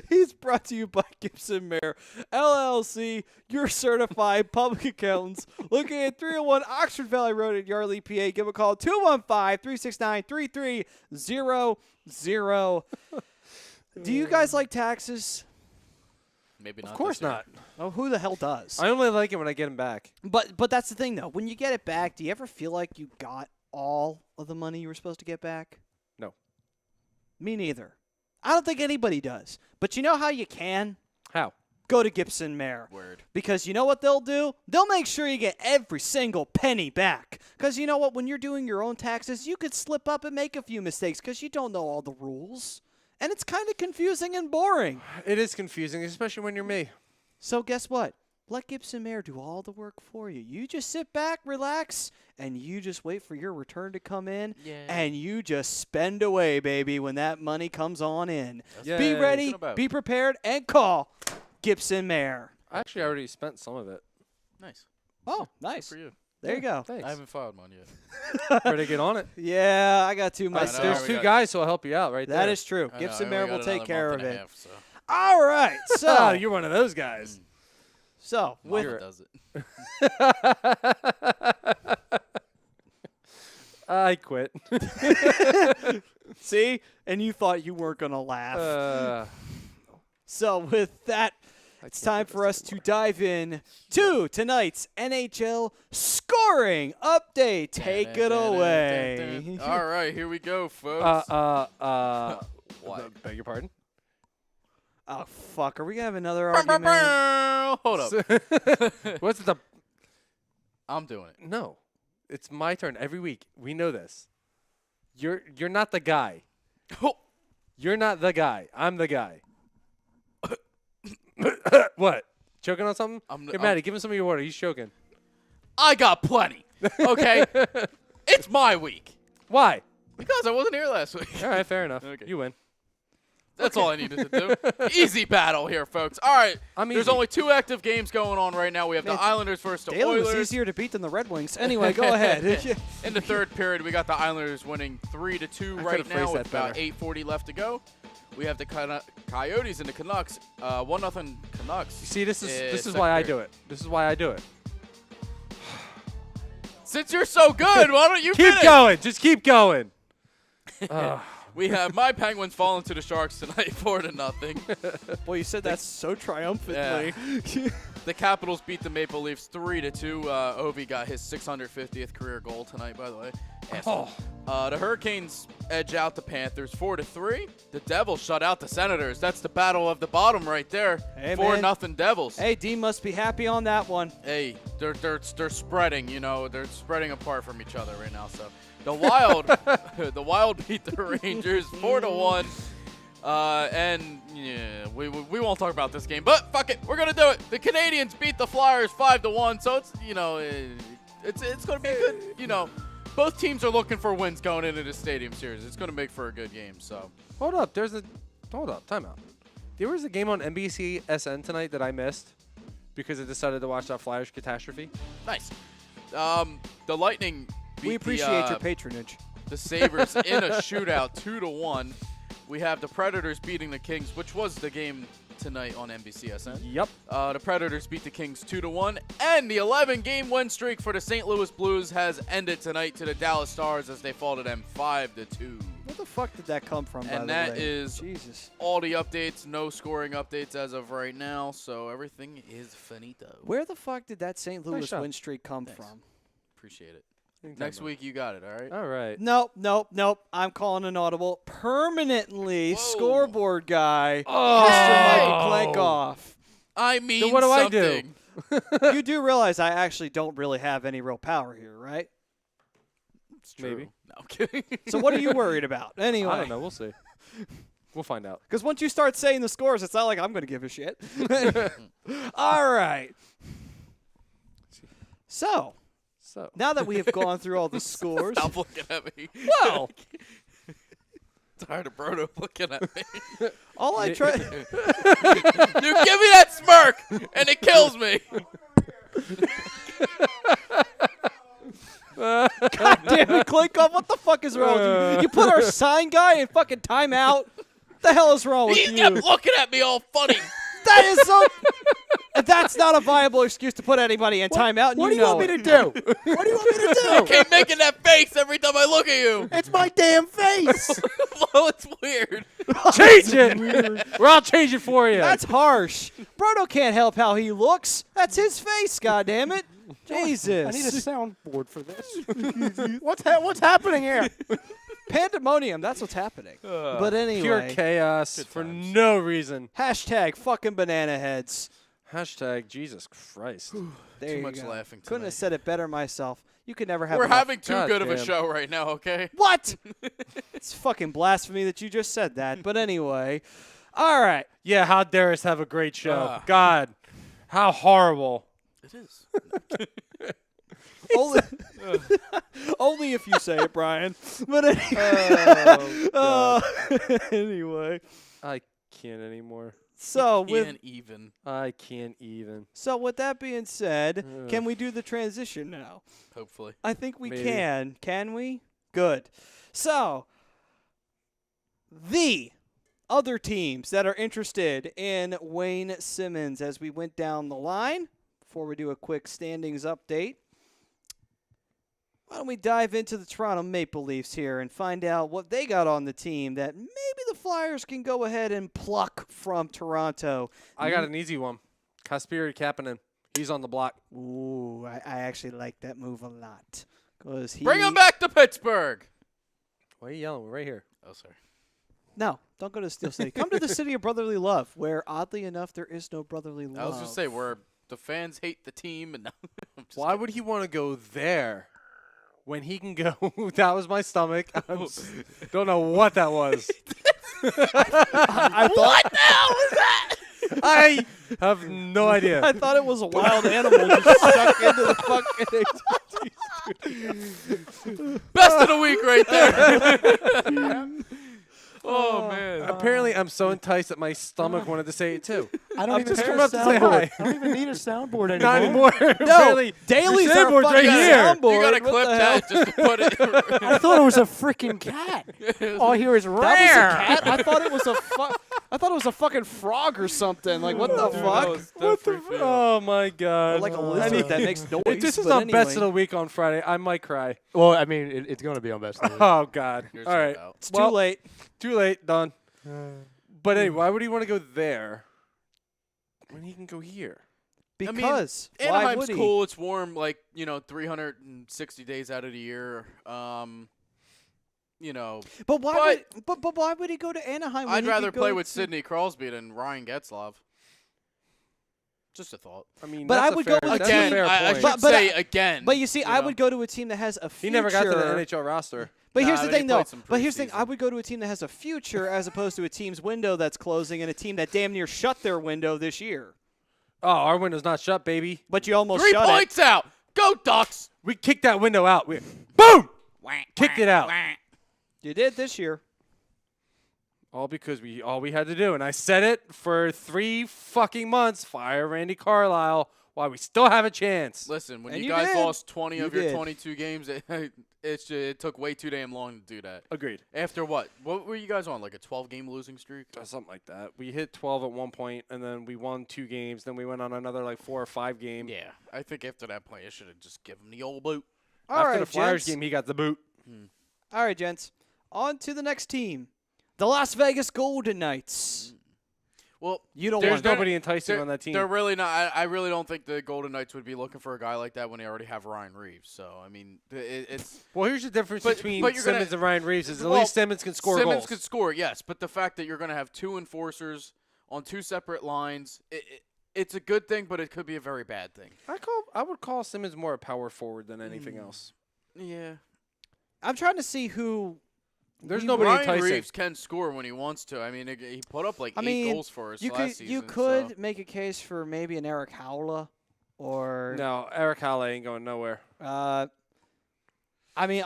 He's brought to you by Gibson Mayer LLC, your certified public accountants. Located at 301 Oxford Valley Road in Yardley, PA. Give a call 215-369-3300. Do you guys like taxes? Maybe not. Of course this year. not. Oh, who the hell does? I only like it when I get him back. But that's the thing, though. When you get it back, do you ever feel like you got all of the money you were supposed to get back? No. Me neither. I don't think anybody does. But you know how you can? How? Go to Gibson Mayer. Word. Because you know what they'll do? They'll make sure you get every single penny back. Because you know what? When you're doing your own taxes, you could slip up and make a few mistakes because you don't know all the rules. And it's kind of confusing and boring. It is confusing, especially when you're me. So guess what? Let Gibson Mayer do all the work for you. You just sit back, relax, and you just wait for your return to come in, and you just spend away, baby, when that money comes on in. Yeah. Be ready, about. be prepared, and call Gibson Mayer. Actually, I already spent some of it. Nice. Oh, nice. For you. There you go. Thanks. I haven't filed one yet. Better get on it. Yeah, I got two I know. myself. There's we two got- guys who'll help you out right there. That is true. I know, Gibson I Mayer only will got take another care of month and a it. half, so. All right. Oh, So, you're one of those guys. with Mama does it. I quit. see, and you thought you weren't gonna laugh. So with that, it's time for us to dive in to tonight's NHL scoring update. Take it away. All right, here we go, folks. What? Beg your pardon? Oh fuck! Are we gonna have another argument? Hold up. What's the... I'm doing it. No. It's my turn every week. We know this. You're not the guy. You're not the guy. I'm the guy. What? Choking on something? Here, Maddie, give him some of your water. He's choking. I got plenty. Okay? It's my week. Why? Because I wasn't here last week. All right, fair enough. Okay. You win. That's all I needed to do. Easy battle here, folks. All right. There's easy. only 2 active games going on right now. We have the Islanders versus the Daly was Oilers. easier to beat than the Red Wings. Anyway, go ahead. In the third period, we got the Islanders winning 3-2 right could've now phrased with that about better. 8:40 left to go. We have the Coyotes and the Canucks. 1-0 Canucks. See, this is second why I period. do it. This is why I do it. Since you're so good, why don't you Keep finish? going. Just keep going. We have my Penguins falling to the Sharks tonight 4-0. Boy, you said that so triumphantly. The Capitals beat the Maple Leafs 3-2. Ovi got his 650th career goal tonight, by the way. Asshole. The Hurricanes edge out the Panthers 4-3. The Devils shut out the Senators. That's the battle of the bottom right there. Hey, 4-0 Devils. Hey, Dean must be happy on that one. Hey, they're spreading. You know, they're spreading apart from each other right now. So the Wild, the Wild beat the Rangers 4-1. And yeah, we won't talk about this game, but fuck it, we're gonna do it. The Canadians beat the Flyers 5-1, so it's it's gonna be a good. Both teams are looking for wins going into the Stadium Series. It's gonna make for a good game. So Hold up. Timeout. There was a game on NBC SN tonight that I missed because I decided to watch that Flyers catastrophe. nice. The Lightning beat We appreciate the, your patronage. the Sabres in a shootout 2-1. We have the Predators beating the Kings, which was the game tonight on NBCSN. Yep. The Predators beat the Kings 2-1, and the 11-game win streak for the St. Louis Blues has ended tonight to the Dallas Stars as they fall to them 5-2. Where the fuck did that come from, by And the that way? is Jesus. all the updates, no scoring updates as of right now, so everything is finito. Where the fuck did that St. Louis shot. win streak come Thanks. from? Appreciate it. Next week you got it, all right? All right. Nope. I'm calling an audible. Permanently Whoa. scoreboard guy, Oh. Mr. Mike Blankoff. I mean Then what do I do? something. You do realize I actually don't really have any real power here, right? It's true. Maybe. No, I'm kidding. So what are you worried about? Anyway. I don't know. We'll see. We'll find out. Because once you start saying the scores, it's not like I'm going to give a shit. All right. So, now that we have gone through all the scores. Stop looking at me. Well, Tired of Brodo looking at me. all I try. You give me that smirk, and it kills me. God damn it, Clinkoff, what the fuck is wrong with you? You put our sign guy in fucking timeout? What the hell is wrong with He you? kept looking at me all funny. That is so. That's not a viable excuse to put anybody in timeout. What you do you know want me to it. do? What do you want me to do? Keep making that face every time I look at you. It's my damn face. Well, it's weird. Change it. I'll change it for you. That's harsh. Brodo can't help how he looks. That's his face, goddammit. Jesus. I need a soundboard for this. What's happening here? Pandemonium, that's what's happening. But anyway. Pure chaos for no reason. Hashtag fucking banana heads. Hashtag Jesus Christ. There Too you much go. laughing Couldn't tonight. have said it better myself. You could never have We're enough- having too God good of a damn. show right now, okay? What? It's fucking blasphemy that you just said that. But anyway. All right. Yeah, how dare us have a great show. Ah. God, how horrible. It is. Only, only if you say it, Brian. But anyway. Anyway. I can't anymore. So with Can't even. I can't even. with that being said, can we do the transition now? Hopefully. I think we Maybe. can. Can we? Good. So, the other teams that are interested in Wayne Simmons as we went down the line, before we do a quick standings update, why don't we dive into the Toronto Maple Leafs here and find out what they got on the team that maybe the Flyers can go ahead and pluck from Toronto. I got an easy one. Kasperi Kapanen. He's on the block. Ooh, I actually like that move a lot. 'Cause he Bring him back to Pittsburgh. Why are you yelling? We're right here. Oh, sorry. No, don't go to Steel City. Come to the city of brotherly love, where oddly enough there is no brotherly love. I was just say where the fans hate the team, and I'm just Why would he want to go there when he can go? That was my stomach. Don't know what that was. I thought What the hell was that? I have no idea. I thought it was a wild animal just stuck into the fucking. Best of the week right there. Oh man. Apparently, I'm so enticed that my stomach wanted to say it too. I don't I'm even just need a coming up to say soundboard. hi. I don't even need a soundboard anymore. Not anymore. No, Apparently, dailies your are soundboard's fucking right here. soundboard. You gotta What clip the hell? that just to put it. I thought it was a freaking cat. All I hear is rare. That was a cat. I thought it was I thought it was a fucking frog or something. Like what the fuck? What the? Oh my god! Or like a lizard that makes noise. If this is but on anyway. Best of the Week on Friday, I might cry. Well, I mean, it's going to be on best. Of the Week. Oh god! Here's All right, about. It's Well, too late. too late. Done. But anyway, why would he want to go there when he can go here? I mean, Because why Anaheim's would he? cool. It's warm, like 360 days out of the year. But why would but why would he go to Anaheim? when I'd he rather could go play with to- Sidney Crosby than Ryan Getzlaf. Just a thought. I mean, But that's I a would fair, go with a that's team- a fair I point. should But say again. But you see, I know? would go to a team that has a future. He never got to the NHL roster. But Nah, here's the but he thing, though. played some But here's the thing. I preseason. would go to a team that has a future as opposed to a team's window that's closing and a team that damn near shut their window this year. Oh, our window's not shut, baby. But you almost 3 shut points out. Go Ducks. We kicked that window out. Boom! Kicked it out. it. You did this year. All because all we had to do, and I said it for 3 fucking months. Fire Randy Carlisle. Why we still have a chance? Listen, when And you you guys did. lost 20 You of your did. 22 games, it took way too damn long to do that. Agreed. After what? What were you guys on? Like a 12-game losing streak? Something like that. We hit 12 at one point, and then we won 2 games. Then we went on another like 4 or 5 game. Yeah. I think after that play, I should have just given the old boot. All After right, the Flyers gents. game, he got the boot. All right, gents. On to the next team. The Las Vegas Golden Knights. Well, You don't There's want nobody enticing they're, on that team. they're really not. I really don't think the Golden Knights would be looking for a guy like that when they already have Ryan Reeves. So, I mean, it's Well, here's the difference But- between but you're gonna- Simmons and Ryan Reeves is at Well, least Simmons can score Simmons goals. could score, yes, but the fact that you're going to have 2 enforcers on 2 separate lines, it's a good thing, but it could be a very bad thing. I would call Simmons more a power forward than anything else. Yeah. I'm trying to see who. There's nobody Ryan enticing. Reeves can score when he wants to. I mean, he put up like I 8 mean, goals for us You last could season. could so. make a case for maybe an Eric Howla, or No, Eric Halle ain't going nowhere. I mean,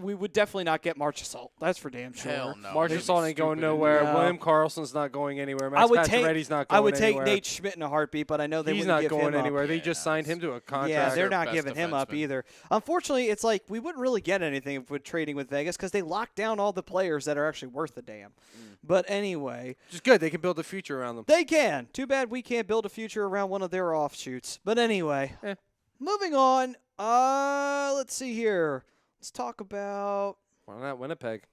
we would definitely not get Marchessault. That's for damn sure. Hell no. Marcus They'd be Gasol ain't going stupid nowhere. No. William Carlson's not going anywhere. I Max would take. Pacioretty's not going I would take anywhere. Nate Schmidt in a heartbeat, but I know they He's wouldn't not give going him up. anywhere. They Yeah, just no, signed it's- him to a Yeah, contract. they're their not best giving him up defenseman. either. Unfortunately, it's like we wouldn't really get anything if we're trading with Vegas because they locked down all the players that are actually worth a damn. But anyway, Just good. They can build a future around them. they can. Too bad we can't build a future around one of their offshoots. But anyway, moving on. Let's see here. Let's talk about. Why not Winnipeg?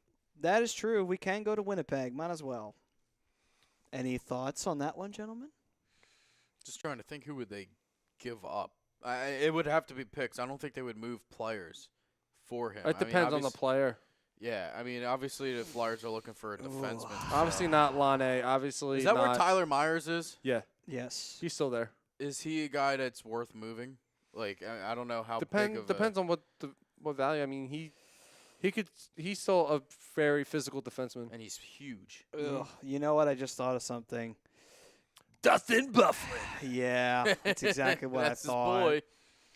That is true. We can go to Winnipeg. Might as well. Any thoughts on that one, gentlemen? Just trying to think who would they give up. It would have to be picks. I don't think they would move players for him. It depends on the player. Yeah, I mean, obviously the Flyers are looking for a defenseman. Obviously not Lane. Obviously Is that not. where Tyler Myers is? Yeah, Yes. he's still there. Is he a guy that's worth moving? Like, I don't know how big of Depends on what value. I mean, he's still a very physical defenseman. and he's huge. Ugh, you know what? I just thought of something. Dustin Bufflin. Yeah, that's exactly what That's I thought. his boy.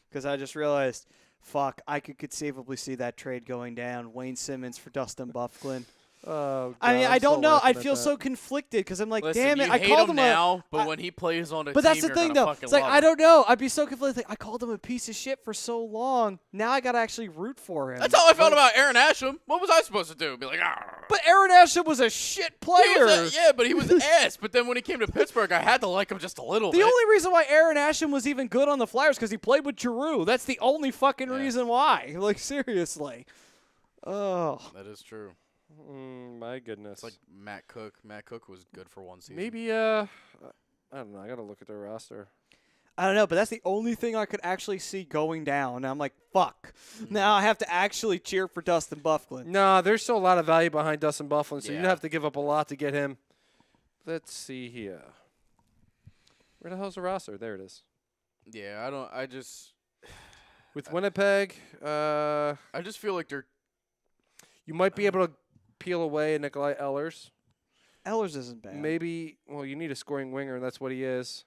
Because I just realized, fuck, I could conceivably see that trade going down. Wayne Simmons for Dustin Bufflin. Oh, God, I mean, I'm I still don't know. laughing I'd at feel that. so conflicted because I'm like, Listen, damn it, you I hate called him him now, but I- when he plays on a But team, that's the you're thing, gonna though. fucking It's like love I him. don't know. I'd be so conflicted. Like, I called him a piece of shit for so long. Now I gotta actually root for him. That's how I felt about Aaron Asham. What was I supposed to do? Be like, ah. But Aaron Asham was a shit He player. was but he was ass. But then when he came to Pittsburgh, I had to like him just a little The bit. only reason why Aaron Asham was even good on the Flyers because he played with Giroux. That's the only fucking Yeah. reason why. Like, seriously. Oh. That is true. My goodness. It's like Matt Cook. Matt Cook was good for one season. Maybe I don't know. I gotta look at their roster. I don't know, but that's the only thing I could actually see going down. And I'm like, fuck. Now I have to actually cheer for Dustin Bufflin. No, there's still a lot of value behind Dustin Bufflin, so you'd Yeah. have to give up a lot to get him. Let's see here. Where the hell's the roster? There it is. Yeah, I just With Winnipeg, I just feel like they're you might be able to peel away Nikolai Ehlers. Ehlers isn't bad. Maybe, well, you need a scoring winger, and that's what he is.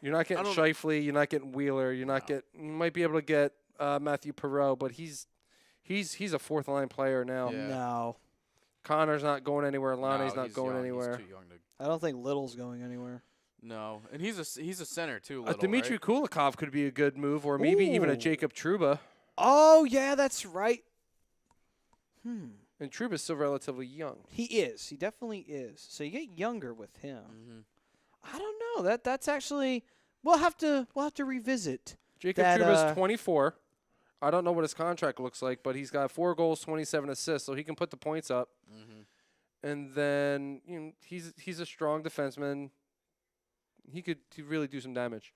You're not getting don't- Scheifele. You're not getting Wheeler. You might be able to get Matthew Perreault, but he's a fourth line player now. Yeah. No. Connor's not going anywhere. Lonnie's No, not he's going young. anywhere. He's too young to. I don't think Little's going anywhere. No, and he's a center too. Little, Dmitry right? Kulikov could be a good move, or maybe even a Ooh. Jacob Trouba. Oh, yeah, that's right. And Trouba's still relatively young. He is. He definitely is. So you get younger with him. Mm-hmm. I don't know. That's actually we'll have to revisit. Jacob That, Trouba's 24. I don't know what his contract looks like, but he's got 4 goals, 27 assists, so he can put the points up. Mm-hmm. And then he's a strong defenseman. He could really do some damage.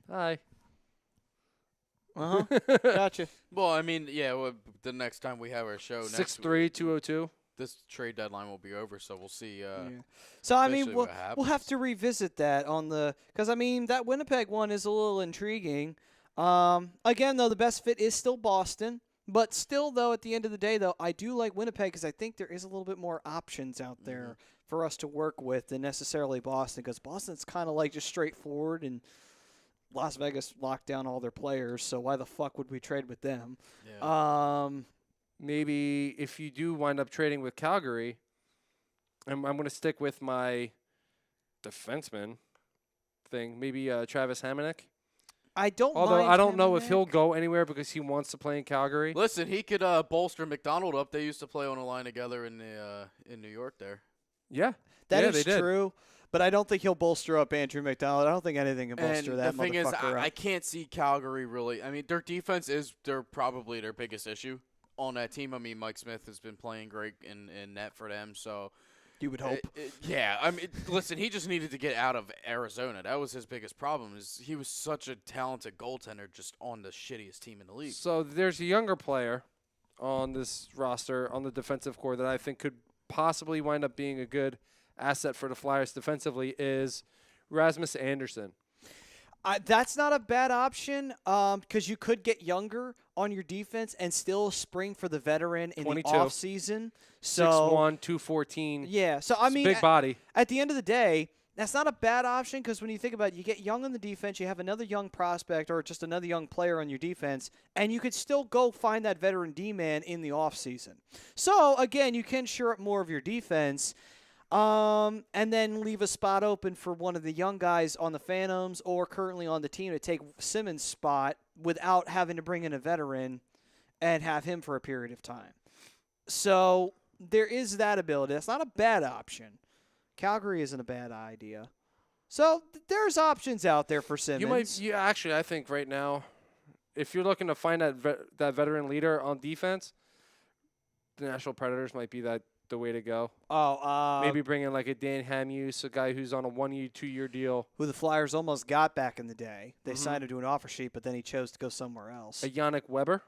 Hi. Gotcha. Well, I mean, yeah. Well, the next time we have our show, 6'3", 202. this trade deadline will be over, so we'll see. So I mean, officially we'll what have happens. to revisit that on the because I mean that Winnipeg one is a little intriguing. Again, though, the best fit is still Boston, but still, though, at the end of the day, though, I do like Winnipeg because I think there is a little bit more options out there for us to work with than necessarily Boston. Because Boston's kind of like just straightforward, and Las Vegas locked down all their players. So why the fuck would we trade with them? Yeah. Maybe if you do wind up trading with Calgary, I'm going to stick with my defenseman thing. Maybe Travis Hamonic. Although mind I don't know if Hamonic. he'll go anywhere because he wants to play in Calgary. Listen, he could bolster McDonald up. They used to play on a line together in New York there. Yeah. That yeah, is they did. true, but I don't think he'll bolster up Andrew McDonald. I don't think anything can bolster And that the thing is, motherfucker I up. can't see Calgary really. I mean, their defense is probably their biggest issue on that team. I mean, Mike Smith has been playing great in net for them, so You would hope. yeah, I mean, listen, he just needed to get out of Arizona. That was his biggest problem. Is he was such a talented goaltender, just on the shittiest team in the league. So there's a younger player on this roster on the defensive core that I think could possibly wind up being a good asset for the Flyers defensively is Rasmus Anderson. That's not a bad option because you could get younger on your defense and still spring for the veteran in 22. the offseason. So 6'1", 214. yeah, so I It's a mean, big body. at the end of the day, that's not a bad option because when you think about it, you get young on the defense, you have another young prospect or just another young player on your defense, and you could still go find that veteran D-man in the offseason. So, again, you can shore up more of your defense and then leave a spot open for one of the young guys on the Phantoms or currently on the team to take Simmons' spot without having to bring in a veteran and have him for a period of time. So there is that ability. That's not a bad option. Calgary isn't a bad idea. So there's options out there for Simmons. Actually, I think right now, if you're looking to find that veteran leader on defense, the Nashville Predators might be the way to go. Maybe bring in like a Dan Hamuse, a guy who's on a 1-year, 2-year deal. Who the Flyers almost got back in the day. They signed him to an offer sheet, but then he chose to go somewhere else. A Yannick Weber,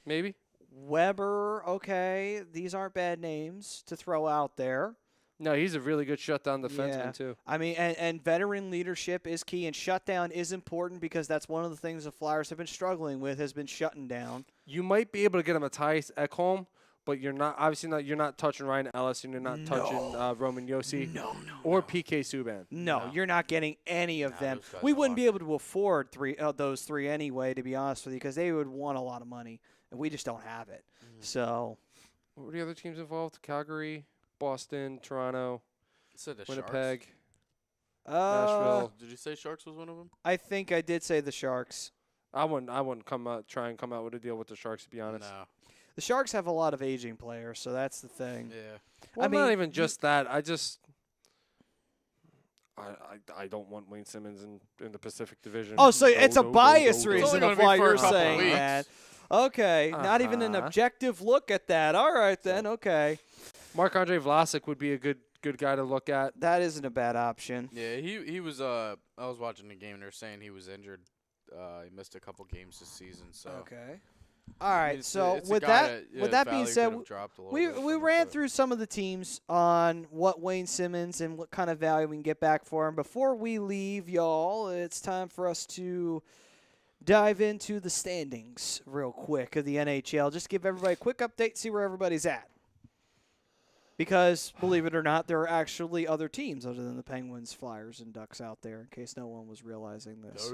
maybe. Weber, okay. These aren't bad names to throw out there. No, he's a really good shutdown defenseman Yeah. too. I mean, and veteran leadership is key, and shutdown is important because that's one of the things the Flyers have been struggling with has been shutting down. You might be able to get him a Tyus Ekholm, but you're not You're not touching Ryan Ellis, and you're not touching Roman Yossi or PK Subban. No, you're not getting any of them. those guys We are wouldn't locked. be able to afford those three anyway, to be honest with you, because they would want a lot of money, and we just don't have it. So, What were the other teams involved? Calgary, Boston, Toronto, Said the Winnipeg, uh, Nashville. Did you say Sharks was one of them? I think I did say the Sharks. I wouldn't try and come out with a deal with the Sharks, to be honest. No. The Sharks have a lot of aging players, so that's the thing. Yeah. Well, I mean, not even just that. I don't want Wayne Simmons in the Pacific Division. Oh, so it's a bias It's reason only of gonna be why for a you're couple saying weeks. that. Okay, not even an Uh-huh. objective look at that. All right, then, okay. Marc-Andre Vlasic would be a good guy to look at. That isn't a bad option. Yeah, he was. I was watching the game and they're saying he was injured. He missed a couple games this season. So. Okay. All I mean, right, it's a- so it's a with guy that, yeah, with that being value said, could have dropped a little we bit we from it, ran but- through some of the teams on what Wayne Simmons and what kind of value we can get back for him. Before we leave, y'all, it's time for us to dive into the standings real quick of the NHL. Just give everybody a quick update, see where everybody's at. Because, believe it or not, there are actually other teams other than the Penguins, Flyers, and Ducks out there, in case no one was realizing this.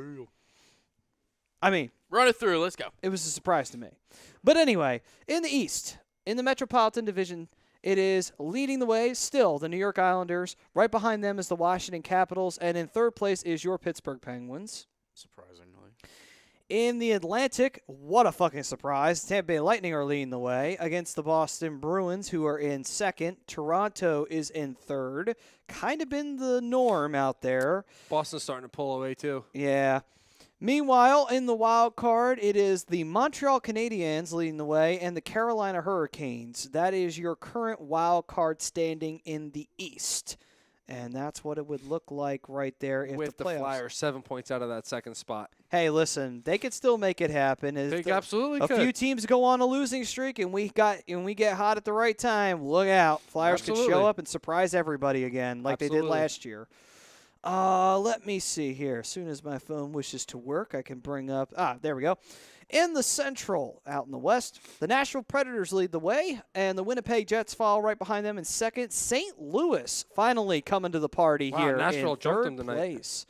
I mean, Run it through. Let's go. it was a surprise to me. But anyway, in the East, in the Metropolitan Division, It is leading the way still, the New York Islanders. Right behind them is the Washington Capitals. And in third place is your Pittsburgh Penguins. Surprisingly. In the Atlantic, what a fucking surprise. Tampa Bay Lightning are leading the way against the Boston Bruins, who are in second. Toronto is in third. Kind of been the norm out there. Boston's starting to pull away, too. Yeah. Meanwhile, in the wild card, it is the Montreal Canadiens leading the way and the Carolina Hurricanes. That is your current wild card standing in the East. And that's what it would look like right there if With the the playoffs. Flyers 7 points out of that second spot. Hey, listen, they could still make it happen. They absolutely A could. few teams go on a losing streak, and we get hot at the right time. Look out. Flyers could show Absolutely. up and surprise everybody again like they did Absolutely. last year. Let me see here. As soon as my phone wishes to work, I can bring up there we go. In the Central, out in the West, the Nashville Predators lead the way, and the Winnipeg Jets follow right behind them in second. St. Louis finally coming to the party Wow, here Nashville in jumped third them tonight. place.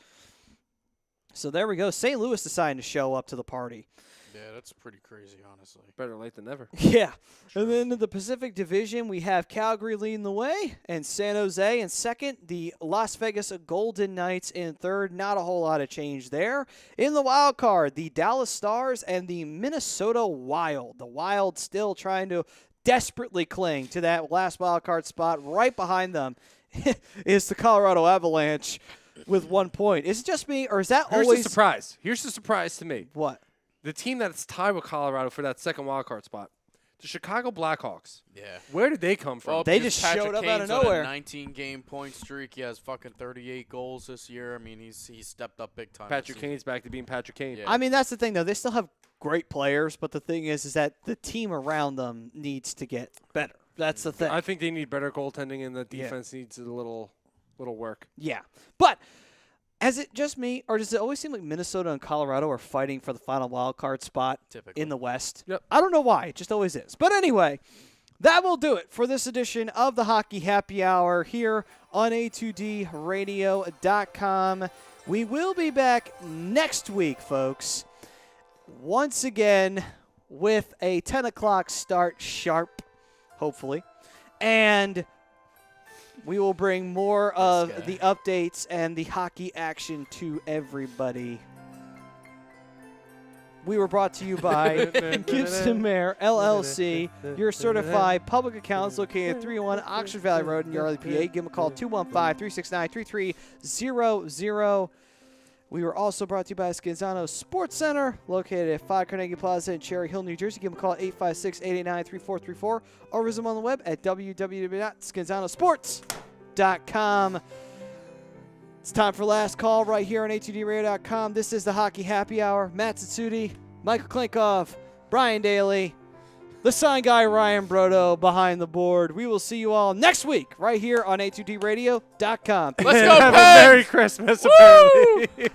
So there we go. St. Louis deciding to show up to the party. Yeah, that's pretty crazy, honestly. Better late than never. Yeah. And then in the Pacific Division, we have Calgary leading the way and San Jose in second. The Las Vegas Golden Knights in third. Not a whole lot of change there. In the wild card, the Dallas Stars and the Minnesota Wild. The Wild still trying to desperately cling to that last wild card spot. Right behind them is the Colorado Avalanche with 1 point. Is it just me, or is that Here's always the surprise. Here's the surprise to me. what? The team that's tied with Colorado for that second wild card spot, the Chicago Blackhawks. Yeah. Where did they come from? Well, They because just Patrick showed up out of Kane's on nowhere. a 19-game point streak. He has fucking 38 goals this year. I mean, he's stepped up big time. Patrick this season. Kane's back to being Patrick Kane. Yeah. I mean, that's the thing, though. They still have great players, but the thing is that the team around them needs to get better. That's the thing. I think they need better goaltending, and the Yeah. defense needs a little work. Yeah. But is it just me, or does it always seem like Minnesota and Colorado are fighting for the final wild card spot Typically. in the West? Yep. I don't know why. It just always is. But anyway, that will do it for this edition of the Hockey Happy Hour here on A2DRadio.com. We will be back next week, folks, once again with a 10 o'clock start sharp, hopefully. And we will bring more of guy. the updates and the hockey action to everybody. We were brought to you by Gibson Mayer LLC, your certified public accountants located at 301 Oxford Valley Road in Yardley, PA. Give them a call, 215-369-3300. We were also brought to you by Scanzano Sports Center, located at 5 Carnegie Plaza in Cherry Hill, New Jersey. Give them a call at 856-889-3434 or visit them on the web at www.scanzanosports.com. It's time for last call right here on A2DRadio.com. This is the Hockey Happy Hour. Matt Tsutsuti, Michael Klinkov, Brian Daly, the sign guy Ryan Brodo behind the board. We will see you all next week right here on A2DRadio.com. Let's go, Have a Pens! Merry Christmas, apparently.